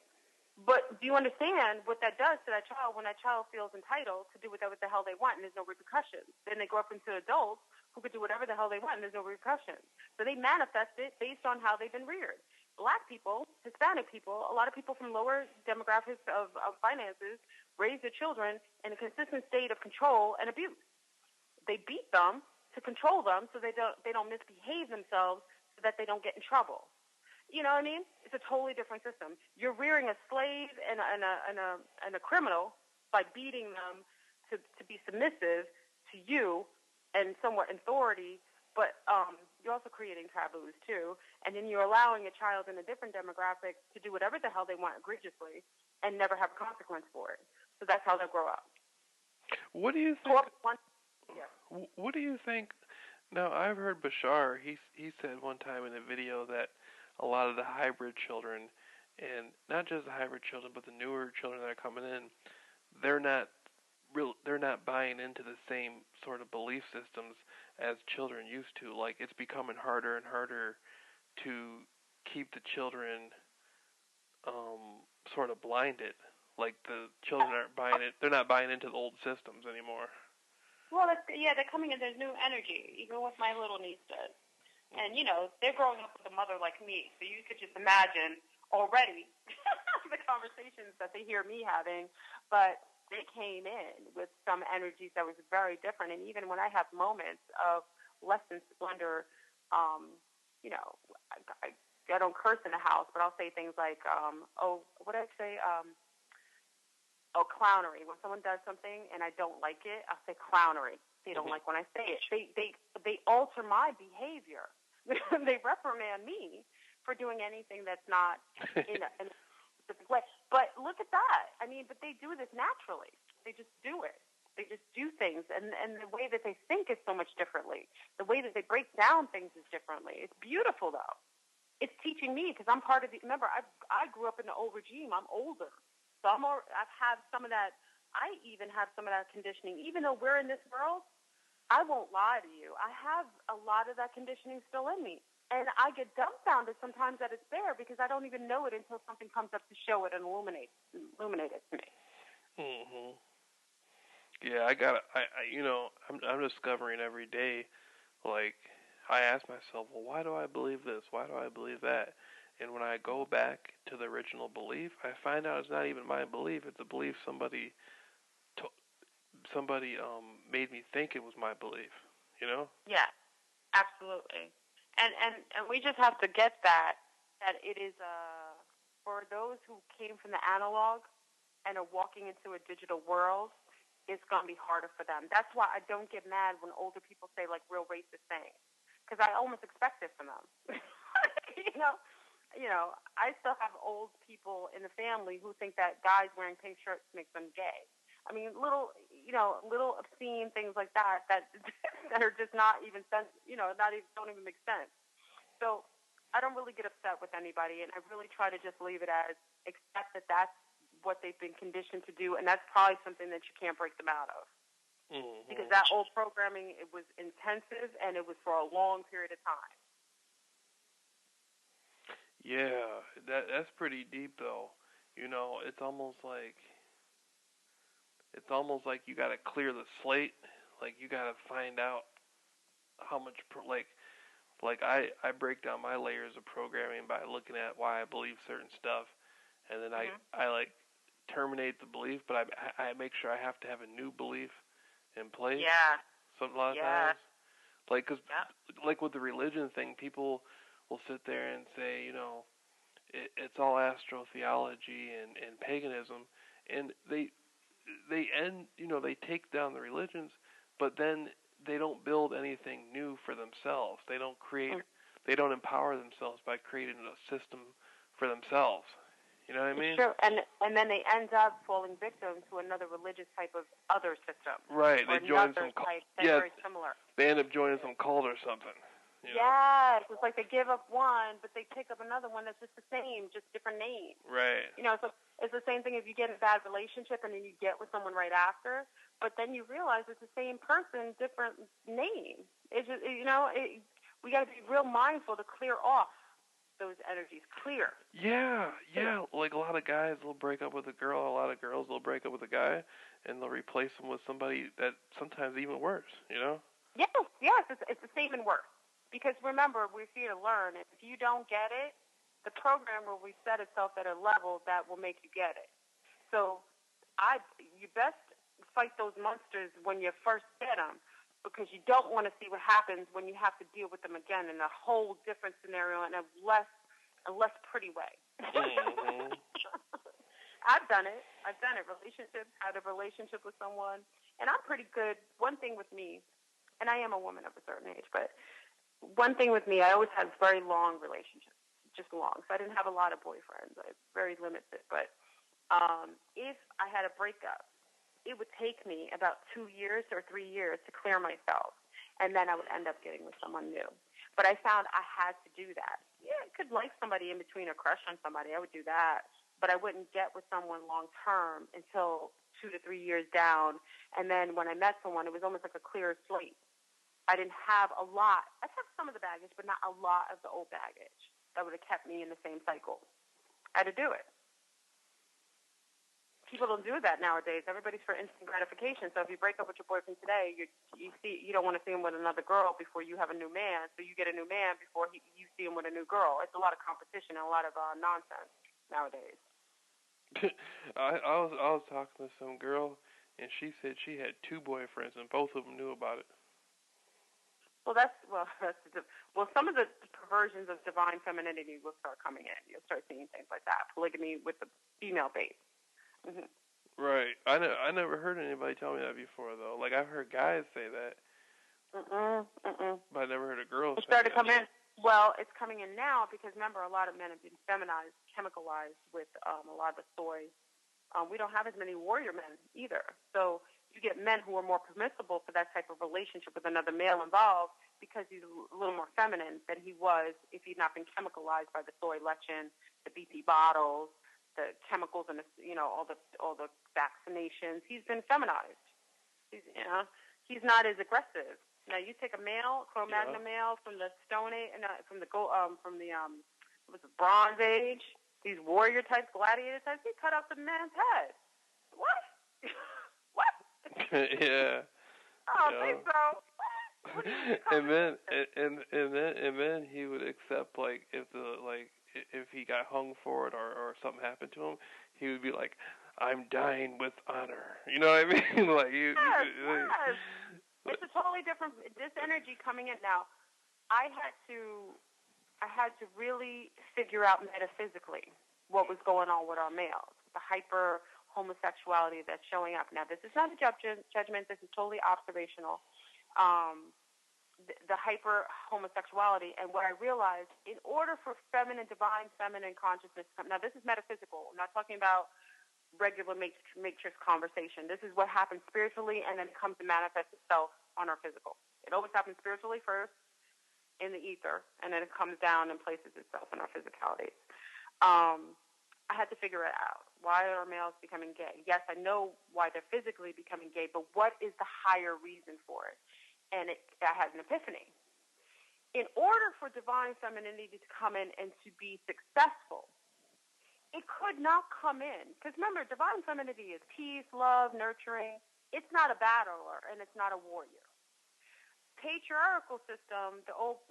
But do you understand what that does to that child when that child feels entitled to do whatever the hell they want and there's no repercussions? Then they grow up into adults who could do whatever the hell they want and there's no repercussions. So they manifest it based on how they've been reared. Black people, Hispanic people, a lot of people from lower demographics of finances raise their children in a consistent state of control and abuse. They beat them to control them so they don't misbehave themselves so that they don't get in trouble. You know what I mean? It's a totally different system. You're rearing a slave and a criminal by beating them to be submissive to you and somewhat authority, but you're also creating taboos too. And then you're allowing a child in a different demographic to do whatever the hell they want egregiously and never have a consequence for it. So that's how they'll grow up. What do you think? What do you think? Now, I've heard Bashar, he said one time in a video that a lot of the hybrid children, and not just the hybrid children, but the newer children that are coming in, they're not buying into the same sort of belief systems as children used to. Like, it's becoming harder and harder to keep the children sort of blinded. Like, the children aren't buying it. They're not buying into the old systems anymore. Well, they're coming in. There's new energy, even what my little niece does. And, they're growing up with a mother like me. So you could just imagine already the conversations that they hear me having. But they came in with some energies that was very different. And even when I have moments of less than splendor, I don't curse in the house, but I'll say things like, what did I say? Clownery. When someone does something and I don't like it, I'll say clownery. They don't like when I say it. They alter my behavior. They reprimand me for doing anything that's not in a specific way. But look at that. I mean, but they do this naturally. They just do it. They just do things, and the way that they think is so much differently. The way that they break down things is differently. It's beautiful, though. It's teaching me, because I'm part of the. Remember, I grew up in the old regime. I'm older, so I've had some of that. I even have some of that conditioning. Even though we're in this world, I won't lie to you. I have a lot of that conditioning still in me. And I get dumbfounded sometimes that it's there because I don't even know it until something comes up to show it and illuminate it to me. Mhm. Yeah, I'm discovering every day, like, I ask myself, well, why do I believe this? Why do I believe that? And when I go back to the original belief, I find out it's not even my belief. It's a belief somebody made me think it was my belief, you know? Yeah, absolutely. And we just have to get that it is for those who came from the analog and are walking into a digital world, it's going to be harder for them. That's why I don't get mad when older people say like real racist things, because I almost expect it from them. you know, I still have old people in the family who think that guys wearing pink shirts makes them gay. I mean, little obscene things like that that are just not even sense, don't even make sense. So I don't really get upset with anybody, and I really try to just leave it as accept that that's what they've been conditioned to do, and that's probably something that you can't break them out of. Mm-hmm. Because that old programming, it was intensive, and it was for a long period of time. Yeah, that's pretty deep, though. You know, it's almost like you got to clear the slate. Like, you got to find out how much, I break down my layers of programming by looking at why I believe certain stuff, and then I like terminate the belief, but I make sure I have to have a new belief in place. Yeah. A lot of times, like with the religion thing, people will sit there and say, it's all astrotheology and paganism, and they take down the religions, but then they don't build anything new for themselves. They don't empower themselves by creating a system for themselves. You know what I mean? Sure, and then they end up falling victim to another religious type of other system. Right, they join some cult. Very similar. They end up joining some cult or something. Yes, it's like they give up one, but they pick up another one that's just the same, just different name. Right. So it's the same thing if you get in a bad relationship and then you get with someone right after, but then you realize it's the same person, different name. It's just, we got to be real mindful to clear off those energies. Clear. Yeah. Like a lot of guys will break up with a girl, a lot of girls will break up with a guy, and they'll replace them with somebody that sometimes even worse. Yes, it's the same and worse. Because remember, we're here to learn. If you don't get it, the program will reset itself at a level that will make you get it. So you best fight those monsters when you first get them, because you don't want to see what happens when you have to deal with them again in a whole different scenario and a less pretty way. Mm-hmm. I've done it. Had a relationship with someone, and I'm pretty good. One thing with me, and I am a woman of a certain age, but one thing with me, I always had very long relationships, just long. So I didn't have a lot of boyfriends. I was very limited. But if I had a breakup, it would take me about 2 years or 3 years to clear myself, and then I would end up getting with someone new. But I found I had to do that. Yeah, I could like somebody in between or crush on somebody. I would do that. But I wouldn't get with someone long term until 2 to 3 years down. And then when I met someone, it was almost like a clear slate. I didn't have a lot. I have some of the baggage, but not a lot of the old baggage that would have kept me in the same cycle. I had to do it. People don't do that nowadays. Everybody's for instant gratification. So if you break up with your boyfriend today, you don't want to see him with another girl before you have a new man. So you get a new man before you see him with a new girl. It's a lot of competition and a lot of nonsense nowadays. I was talking to some girl, and she said she had 2 boyfriends, and both of them knew about it. Well, some of the perversions of divine femininity will start coming in. You'll start seeing things like that. Polygamy with the female base. Mm-hmm. Right. I never heard anybody tell me that before, though. Like, I've heard guys say that. But I never heard a girl say that. It started to come in. Well, it's coming in now because, remember, a lot of men have been feminized, chemicalized with a lot of the soy. We don't have as many warrior men either. So you get men who are more permissible for that type of relationship with another male involved because he's a little more feminine than he was if he'd not been chemicalized by the soy lectin, the BP bottles, the chemicals, and all the vaccinations. He's been feminized. He's not as aggressive. Now you take a male, Cro-Magnon male from the Stone Age, from the Bronze Age, these warrior types, gladiator types. He cut off the man's head. What? What? Yeah. I don't think so. What? and then he would accept, like, if he got hung for it or something happened to him, he would be like, I'm dying with honor. You know what I mean? Like yes. It's a totally different. This energy coming in now. I had to really figure out metaphysically what was going on with our males, the hyper homosexuality that's showing up. Now, this is not a judgment. This is totally observational. The hyper homosexuality, and what I realized, in order for divine feminine consciousness to come. Now, this is metaphysical. I'm not talking about regular matrix conversation. This is what happens spiritually, and then it comes to manifest itself on our physical. It always happens spiritually first, in the ether, and then it comes down and places itself in our physicalities. I had to figure it out. Why are males becoming gay? Yes, I know why they're physically becoming gay, but what is the higher reason for it? And I had an epiphany. In order for divine femininity to come in and to be successful, it could not come in. Because remember, divine femininity is peace, love, nurturing. It's not a battler, and it's not a warrior. Patriarchal system, the old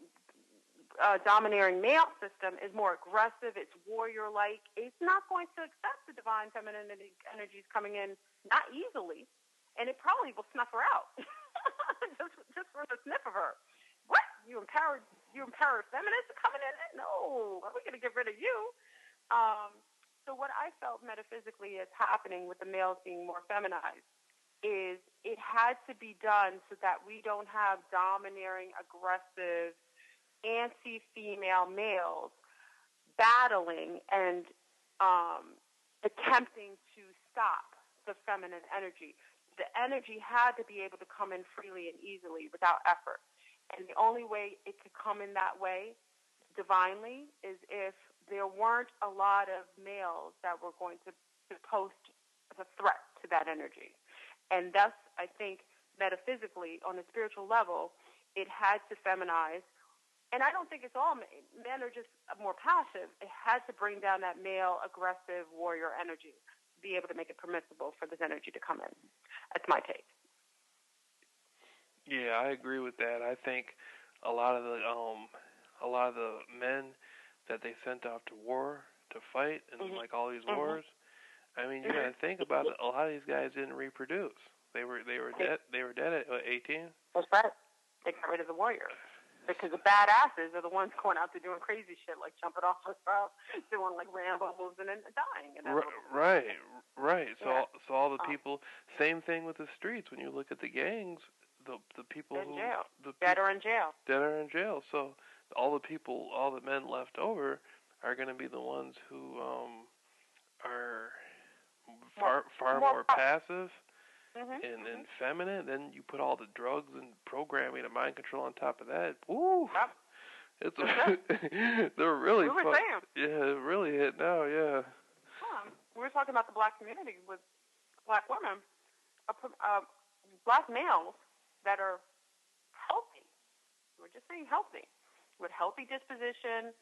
domineering male system, is more aggressive. It's warrior-like. It's not going to accept the divine femininity energies coming in, not easily, and it probably will snuff her out just for the sniff of her. What? You empowered feminists coming in? No, we're going to get rid of you. So what I felt metaphysically is happening with the males being more feminized is it had to be done so that we don't have domineering, aggressive, anti-female males battling and attempting to stop the feminine energy. The energy had to be able to come in freely and easily without effort. And the only way it could come in that way divinely is if there weren't a lot of males that were going to pose a threat to that energy. And thus, I think, metaphysically, on a spiritual level, it had to feminize. And I don't think it's all men are just more passive. It had to bring down that male, aggressive, warrior energy, to be able to make it permissible for this energy to come in. That's my take. Yeah, I agree with that. I think a lot of the men that they sent off to war to fight and like all these wars. I mean, you got to think about it. A lot of these guys didn't reproduce. They were dead. They were dead at 18. That's right. They got rid of the warriors because the badasses are the ones going out there doing crazy shit like jumping off a roof, doing like Rambo moves and then dying. And right. So all the people. Same thing with the streets. When you look at the gangs, the people in jail, dead or in jail. So all the men left over are going to be the ones who are far more passive and feminine. Then you put all the drugs and programming and mind control on top of that. Woo! Yep. They're really fun. Yeah, it really hit now. Yeah. We were talking about the black community with black women, black males that are healthy. We're just saying healthy, with healthy disposition.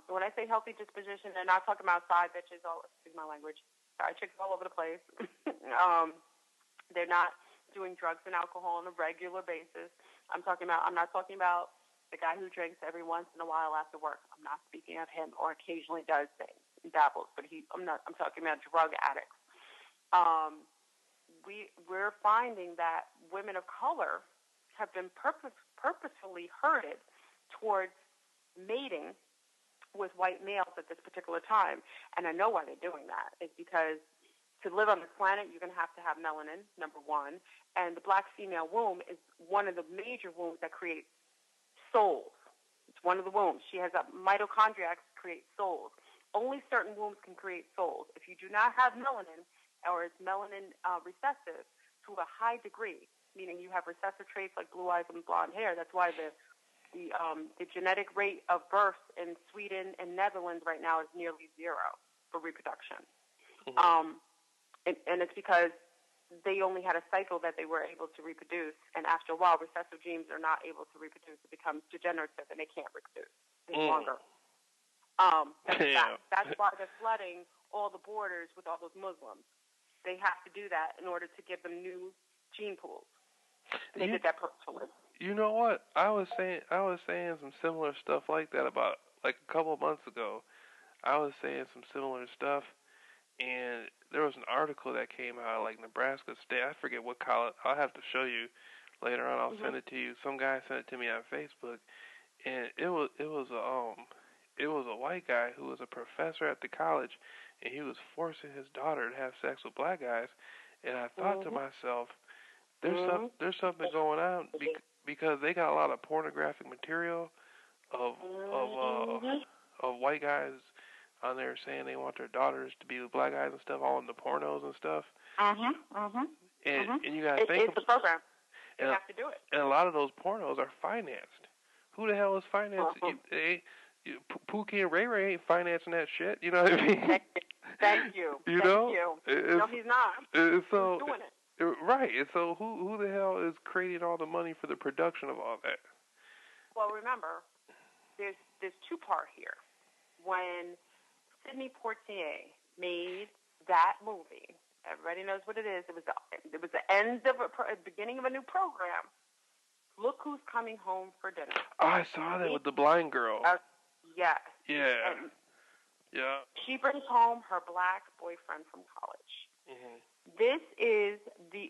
When I say healthy disposition, they're not talking about side bitches. Excuse my language. Side chicks all over the place. They're not doing drugs and alcohol on a regular basis. I'm not talking about the guy who drinks every once in a while after work. I'm not speaking of him, or occasionally does things, dabbles. But I'm talking about drug addicts. We're finding that women of color have been purposefully herded towards mating with white males at this particular time. And I know why they're doing that. It's because to live on this planet, you're going to have melanin, number one. And the black female womb is one of the major wombs that creates souls, It's one of the wombs. She has a mitochondria to create souls. Only certain wombs can create souls. If you do not have melanin, or is melanin recessive to a high degree, meaning you have recessive traits like blue eyes and blonde hair, that's why the genetic rate of births in Sweden and Netherlands right now is nearly zero for reproduction. Mm-hmm. And it's because they only had a cycle that they were able to reproduce, and after a while, recessive genes are not able to reproduce. It becomes degenerative, and they can't reproduce any longer. That's why they're flooding all the borders with all those Muslims. They have to do that in order to give them new gene pools. And they did that purposefully. You know what? I was saying some similar stuff like that about like a couple of months ago. I was saying some similar stuff, and there was an article that came out like Nebraska State. I forget what college. I'll have to show you later on. I'll send it to you. Some guy sent it to me on Facebook, and it was a white guy who was a professor at the college, and he was forcing his daughter to have sex with black guys. And I thought to myself, there's something going on because they got a lot of pornographic material of white guys on there saying they want their daughters to be with black guys and stuff, all in the pornos and stuff. And you gotta think it's a program. You have to do it. And a lot of those pornos are financed. Who the hell is financing? Pookie and Ray Ray ain't financing that shit. You know what I mean? Thank you. You Thank know? you. No, he's not. So, he's doing it. Right. And so who the hell is creating all the money for the production of all that? Well, remember, there's two-part here. When Sidney Poitier made that movie, everybody knows what it is. It was the end of beginning of a new program. Look Who's Coming Home for Dinner. Oh, I saw that with the blind girl. Yes. Yeah. Yeah. She brings home her black boyfriend from college. Mm-hmm. This is the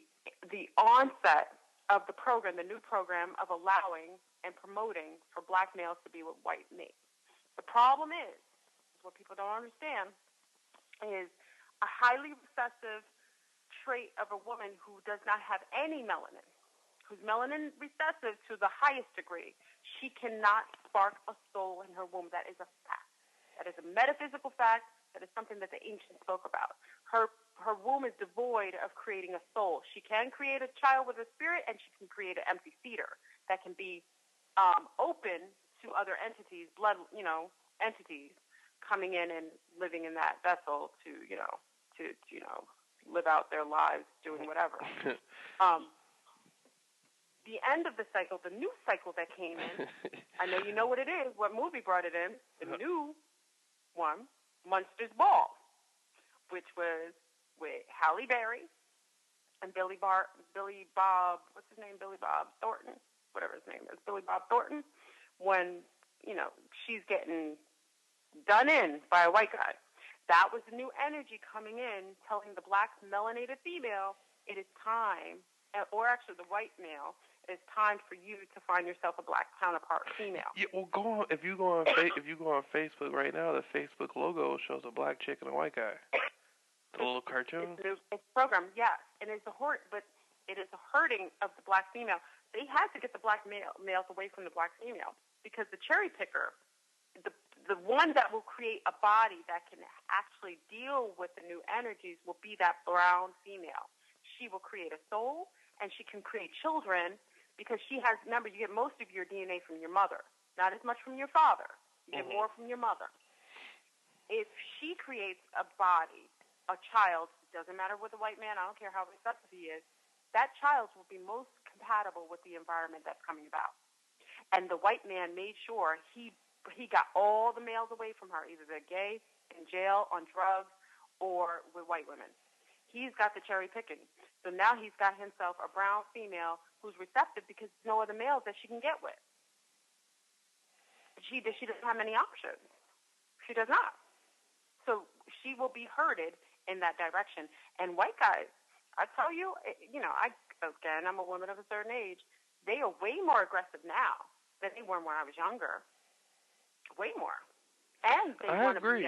onset of the program, the new program of allowing and promoting for black males to be with white mates. The problem is what people don't understand, is a highly recessive trait of a woman who does not have any melanin, who's melanin recessive to the highest degree. She cannot spark a soul in her womb. That is a fact. That is a metaphysical fact. That is something that the ancients spoke about. Her womb is devoid of creating a soul. She can create a child with a spirit, and she can create an empty feeder that can be open to other entities, entities coming in and living in that vessel to live out their lives doing whatever. The end of the cycle, the new cycle that came in, I know you know what it is, what movie brought it in, the new one, Munster's Ball, which was with Halle Berry and Billy Bob Thornton, whatever his name is, Billy Bob Thornton, when, she's getting done in by a white guy. That was the new energy coming in, telling the black melanated female, it is time, or actually the white male, it's time for you to find yourself a black counterpart female. Yeah, well, go on. If you go on Facebook right now, the Facebook logo shows a black chick and a white guy. The little cartoon. It's a program, yes, and it is a hurting of the black female. They had to get the black males away from the black female because the cherry picker, the one that will create a body that can actually deal with the new energies will be that brown female. She will create a soul, and she can create children. Because she has, remember, you get most of your DNA from your mother, not as much from your father. You get more from your mother. If she creates a body, a child, doesn't matter with a white man, I don't care how recessive he is, that child will be most compatible with the environment that's coming about. And the white man made sure he got all the males away from her, either they're gay, in jail, on drugs, or with white women. He's got the cherry picking. So now he's got himself a brown female who's receptive because there's no other males that she can get with. She doesn't have many options. She does not. So she will be herded in that direction. And white guys, I tell you, I'm a woman of a certain age, they are way more aggressive now than they were when I was younger. Way more. And they want to be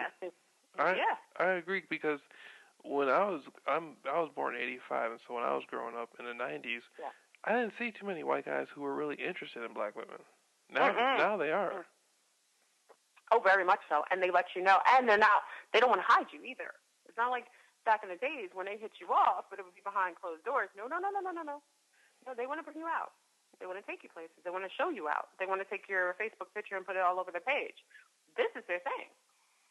I agree because when I was born in '85, and so when I was growing up in the '90s, I didn't see too many white guys who were really interested in black women. Now they are. Oh, very much so. And they let you know. And they don't want to hide you either. It's not like back in the days when they hit you off, but it would be behind closed doors. No. No, they want to bring you out. They want to take you places. They want to show you out. They want to take your Facebook picture and put it all over the page. This is their thing.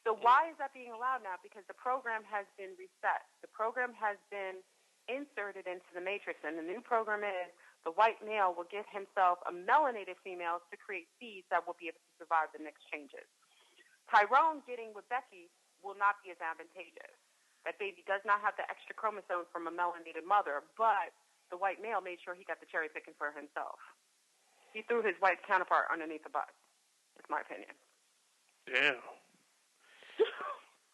So why is that being allowed now? Because the program has been reset. The program has been inserted into the matrix, and the new program is the white male will get himself a melanated female to create seeds that will be able to survive the next changes. Tyrone getting with Becky will not be as advantageous. That baby does not have the extra chromosome from a melanated mother, but the white male made sure he got the cherry picking for himself. He threw his white counterpart underneath the bus. That's my opinion. Damn.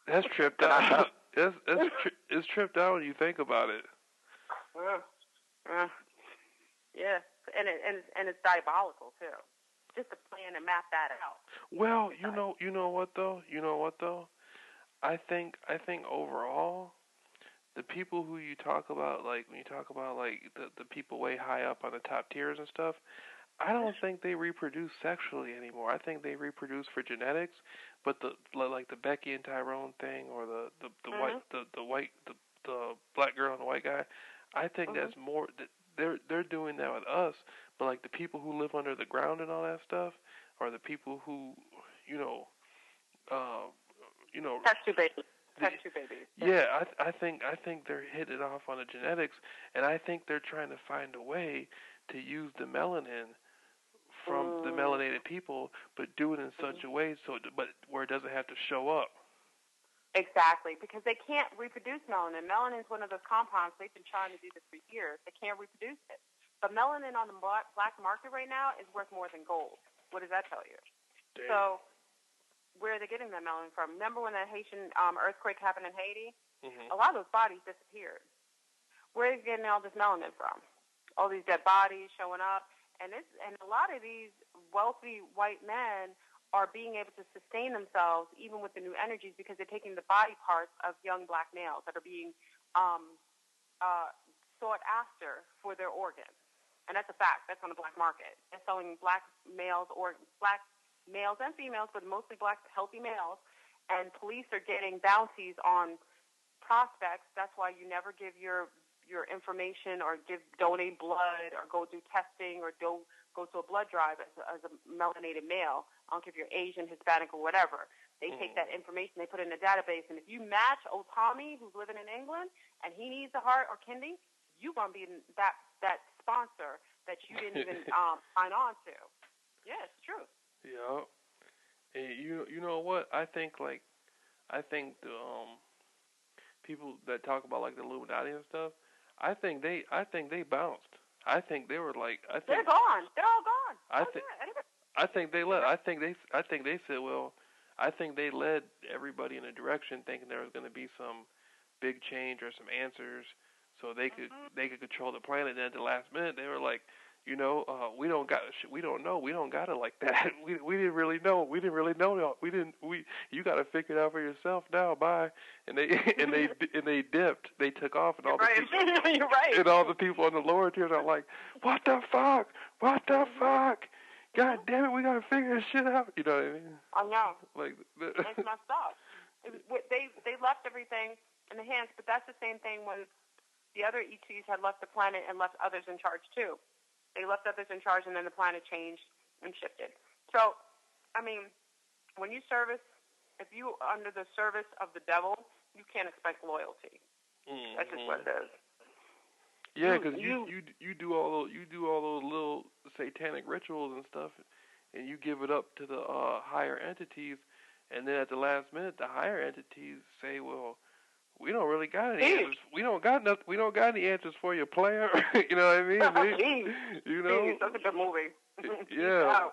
That's tripped out. It's tripped out when you think about it. Yeah, and it's diabolical too. Just to plan and map that out. Well, you know what though? I think overall, the people who you talk about, like when you talk about like the people way high up on the top tiers and stuff, I don't think they reproduce sexually anymore. I think they reproduce for genetics, but the Becky and Tyrone thing, or the black girl and the white guy, I think that's more. They're doing that with us, but like the people who live under the ground and all that stuff, or the people who, Test tube babies. Yeah, I think they're hitting off on the genetics, and I think they're trying to find a way to use the melanin from the melanated people, but do it in such a way but where it doesn't have to show up. Exactly, because they can't reproduce melanin. Melanin is one of those compounds. They've been trying to do this for years. They can't reproduce it. But melanin on the black market right now is worth more than gold. What does that tell you? Damn. So where are they getting that melanin from? Remember when that Haitian earthquake happened in Haiti? Mm-hmm. A lot of those bodies disappeared. Where are they getting all this melanin from? All these dead bodies showing up. And a lot of these wealthy white men are being able to sustain themselves even with the new energies because they're taking the body parts of young black males that are being sought after for their organs. And that's a fact. That's on the black market. They're selling black males and females, but mostly black healthy males. And police are getting bounties on prospects. That's why you never give your information or donate blood or go do testing or go to a blood drive as a melanated male. I don't care if you're Asian, Hispanic, or whatever. They take that information, they put it in a database, and if you match old Tommy, who's living in England, and he needs a heart or kidney, you're going to be that sponsor that you didn't even sign on to. Yeah, it's true. Yeah. And you know what? I think the people that talk about like the Illuminati and stuff, I think they bounced. I think they were like they're gone. They're all gone. I think they led. I think they said, well, I think they led everybody in a direction thinking there was going to be some big change or some answers, so they could control the planet. And at the last minute, they were like, we don't know. We don't got it like that. We didn't really know. You got to figure it out for yourself now. Bye. And they dipped. They took off, and all the people, You're right. And all the people on the lower tiers are like, what the fuck? What the fuck? God damn it, we got to figure this shit out. You know what I mean? I know. Like it's messed up. They left everything in the hands, but that's the same thing when the other ETs had left the planet and left others in charge too. They left others in charge, and then the planet changed and shifted. So, I mean, when you service, if you are under the service of the devil, you can't expect loyalty. Mm-hmm. That's just what it is. Yeah, because you do all those little satanic rituals and stuff, and you give it up to the higher entities, and then at the last minute, the higher entities say, "Well, we don't really got any answers. We don't got any answers for you, player." You know what I mean? That's a good movie. Yeah.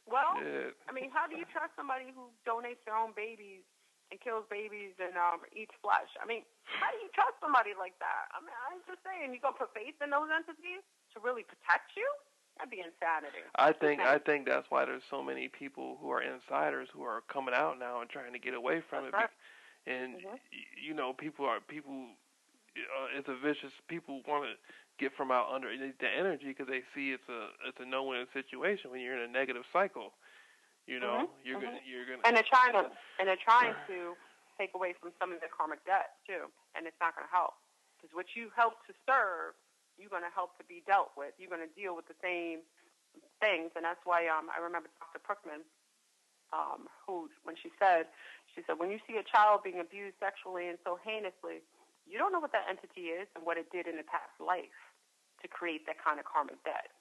Well, yeah. I mean, how do you trust somebody who donates their own babies and kills babies and eats flesh? I mean, how do you trust somebody like that? I mean, I'm just saying, you gonna put faith in those entities to really protect you? That'd be insanity. I think that's why there's so many people who are insiders who are coming out now and trying to get away from it. Right. And people. It's a vicious. People want to get from out under the energy because they see it's a no-win situation when you're in a negative cycle. You know, you're gonna. And they're trying to take away from some of their karmic debt too, and it's not going to help because what you help to serve, you're going to help to be dealt with. You're going to deal with the same things, and that's why I remember Dr. Perkman, who when she said, when you see a child being abused sexually and so heinously, you don't know what that entity is and what it did in the past life to create that kind of karmic debt.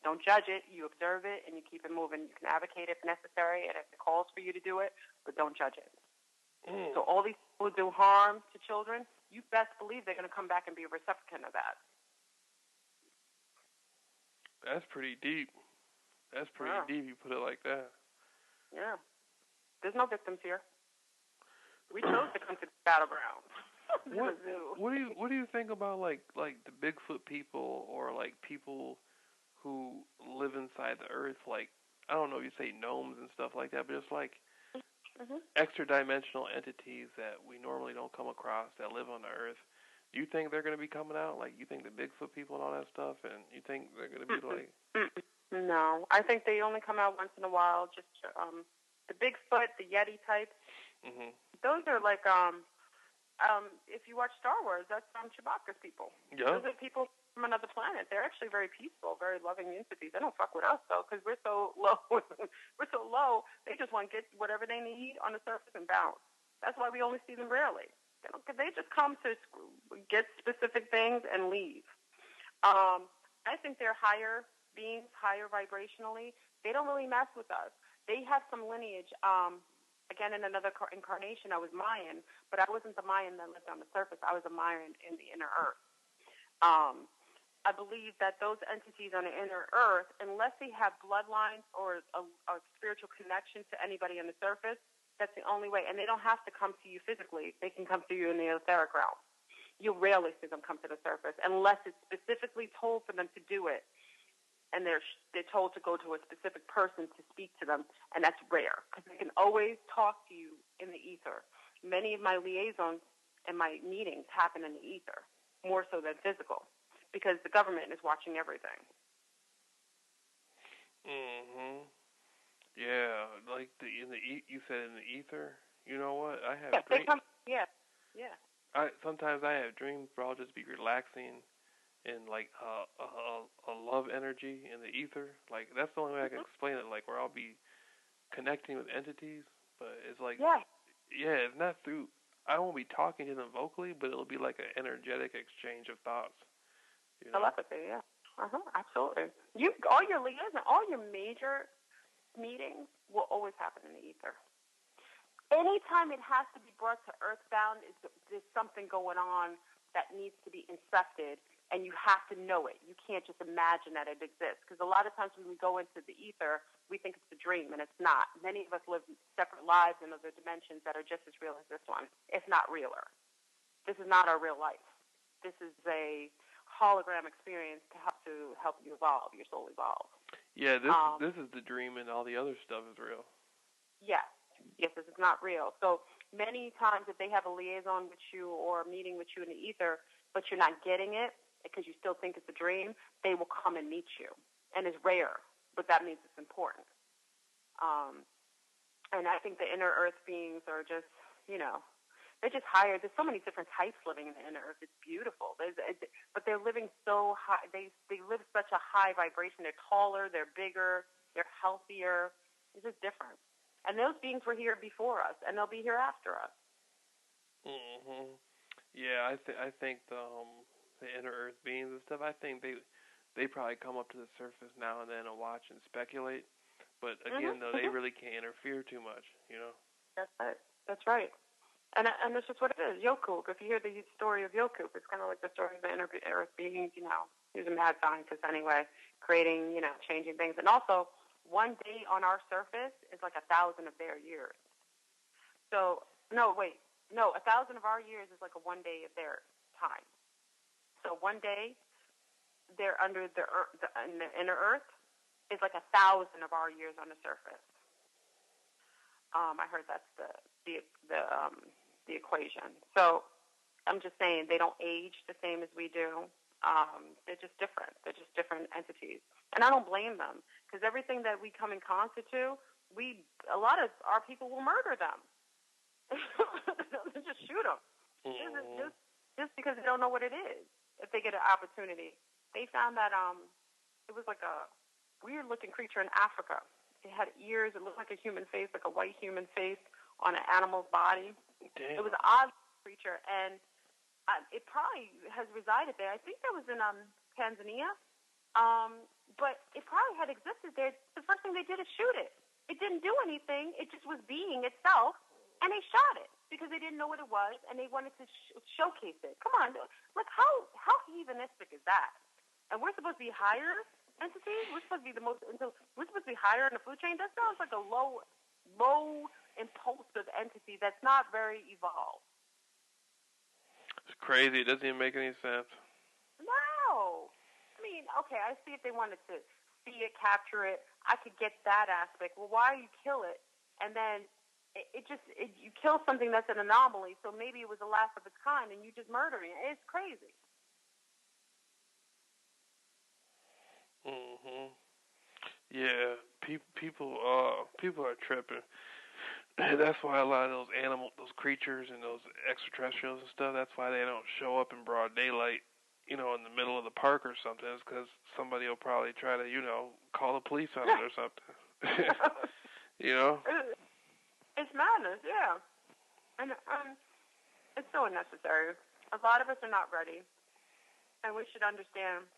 Don't judge it. You observe it, and you keep it moving. You can advocate if necessary and if it calls for you to do it, but don't judge it. So all these people who do harm to children, you best believe they're going to come back and be a recipient of that. That's pretty deep. That's pretty deep. You put it like that. Yeah. There's no victims here. We chose to come to the battleground. What do you think about like the Bigfoot people or like people who live inside the earth, like I don't know if you say gnomes and stuff like that, but it's like extra dimensional entities that we normally don't come across that live on the earth. Do you think they're going to be coming out? Like you think the Bigfoot people and all that stuff, and you think they're going to be like? No, I think they only come out once in a while. Just the Bigfoot, the Yeti types. Those are like if you watch Star Wars, that's Chewbacca's people. Yeah. Those are people from another planet. They're actually very peaceful, very loving entities. They don't fuck with us though, because we're so low. We're so low. They just want to get whatever they need on the surface and bounce. That's why we only see them rarely. They just come to get specific things and leave. I think they're higher beings, higher vibrationally. They don't really mess with us. They have some lineage. Again, in another incarnation, I was Mayan, but I wasn't the Mayan that lived on the surface. I was a Mayan in the inner earth. I believe that those entities on the inner earth, unless they have bloodlines or a spiritual connection to anybody on the surface, that's the only way. And they don't have to come to you physically. They can come to you in the etheric realm. You rarely see them come to the surface unless it's specifically told for them to do it. And they're told to go to a specific person to speak to them, and that's rare because they can always talk to you in the ether. Many of my liaisons and my meetings happen in the ether, more so than physical, because the government is watching everything. Yeah, like you said in the ether. You know what? I have Yeah. Sometimes I have dreams where I'll just be relaxing. And like a love energy in the ether, like that's the only way I can explain it. Like where I'll be connecting with entities, but it's like it's not through. I won't be talking to them vocally, but it'll be like an energetic exchange of thoughts. You know? Telepathy, yeah, absolutely. All your liaison, all your major meetings will always happen in the ether. Anytime it has to be brought to earthbound, there's something going on that needs to be incepted. And you have to know it. You can't just imagine that it exists. Because a lot of times when we go into the ether, we think it's a dream, and it's not. Many of us live separate lives in other dimensions that are just as real as this one, if not realer. This is not our real life. This is a hologram experience to help you evolve, your soul evolve. Yeah, this is the dream, and all the other stuff is real. Yes, this is not real. So many times if they have a liaison with you or a meeting with you in the ether, but you're not getting it, because you still think it's a dream, they will come and meet you. And it's rare, but that means it's important. And I think the inner earth beings are just, they're just higher. There's so many different types living in the inner earth. It's beautiful. But they're living so high. They live such a high vibration. They're taller, they're bigger, they're healthier. It's just different. And those beings were here before us, and they'll be here after us. Yeah, I think the inner earth beings and stuff, I think they probably come up to the surface now and then and watch and speculate. But again, though, they really can't interfere too much, you know? That's right. And that's just what it is. Yokub, if you hear the story of Yokub, it's kind of like the story of the inner earth beings, He was a mad scientist anyway, creating, changing things. And also, one day on our surface is like 1,000 of their years. So, 1,000 of our years is like a one day of their time. So one day, they're under the inner earth is like 1,000 of our years on the surface. I heard that's the equation. So I'm just saying they don't age the same as we do. They're just different. They're just different entities, and I don't blame them because everything that we come in contact to, a lot of our people will murder them. Just shoot them. Mm-hmm. Just because they don't know what it is. If they get an opportunity, they found that it was like a weird looking creature in Africa. It had ears. It looked like a human face, like a white human face on an animal's body. Damn. It was an odd creature, and it probably has resided there. I think that was in Tanzania, but it probably had existed there. The first thing they did is shoot it. It didn't do anything. It just was being itself, and they shot it because they didn't know what it was, and they wanted to showcase it. Come on, like how heathenistic is that? And we're supposed to be higher entities. We're supposed to be we're supposed to be higher in the food chain. That sounds like a low impulsive entity that's not very evolved. It's crazy. It doesn't even make any sense. No. I mean, okay, I see if they wanted to see it, capture it. I could get that aspect. Well, why you kill it? And then you kill something that's an anomaly, so maybe it was the last of its kind, and you just murdering it. It's crazy. Mhm. Yeah, people are tripping. That's why a lot of those creatures and those extraterrestrials and stuff, that's why they don't show up in broad daylight, in the middle of the park or something. It's because somebody will probably try to, call the police on it or something. It's madness, yeah. And it's so unnecessary. A lot of us are not ready, and we should understand.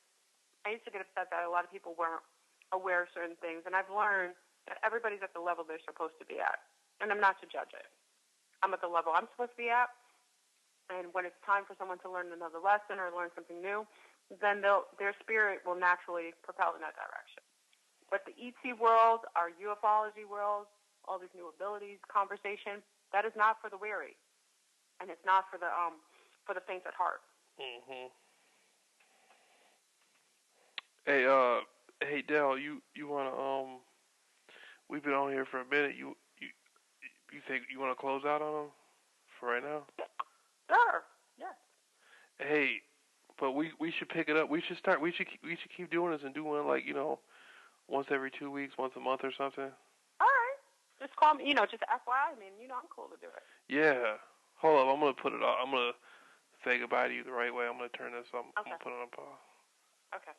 I used to get upset that a lot of people weren't aware of certain things, and I've learned that everybody's at the level they're supposed to be at, and I'm not to judge it. I'm at the level I'm supposed to be at, and when it's time for someone to learn another lesson or learn something new, then their spirit will naturally propel in that direction. But the ET world, our ufology world, all these new abilities, conversation, that is not for the weary, and it's not for the faint at heart. Mhm. Hey, Dell, you wanna we've been on here for a minute. You think you wanna close out on them for right now? Sure. Yeah. Hey, but we should pick it up. We should start. We should keep doing this and do one like once every 2 weeks, once a month or something. All right. Just call me. Just FYI. I mean, I'm cool to do it. Yeah. Hold up. I'm gonna put it on. I'm gonna say goodbye to you the right way. I'm gonna turn this. I'm gonna put it on pause. Okay.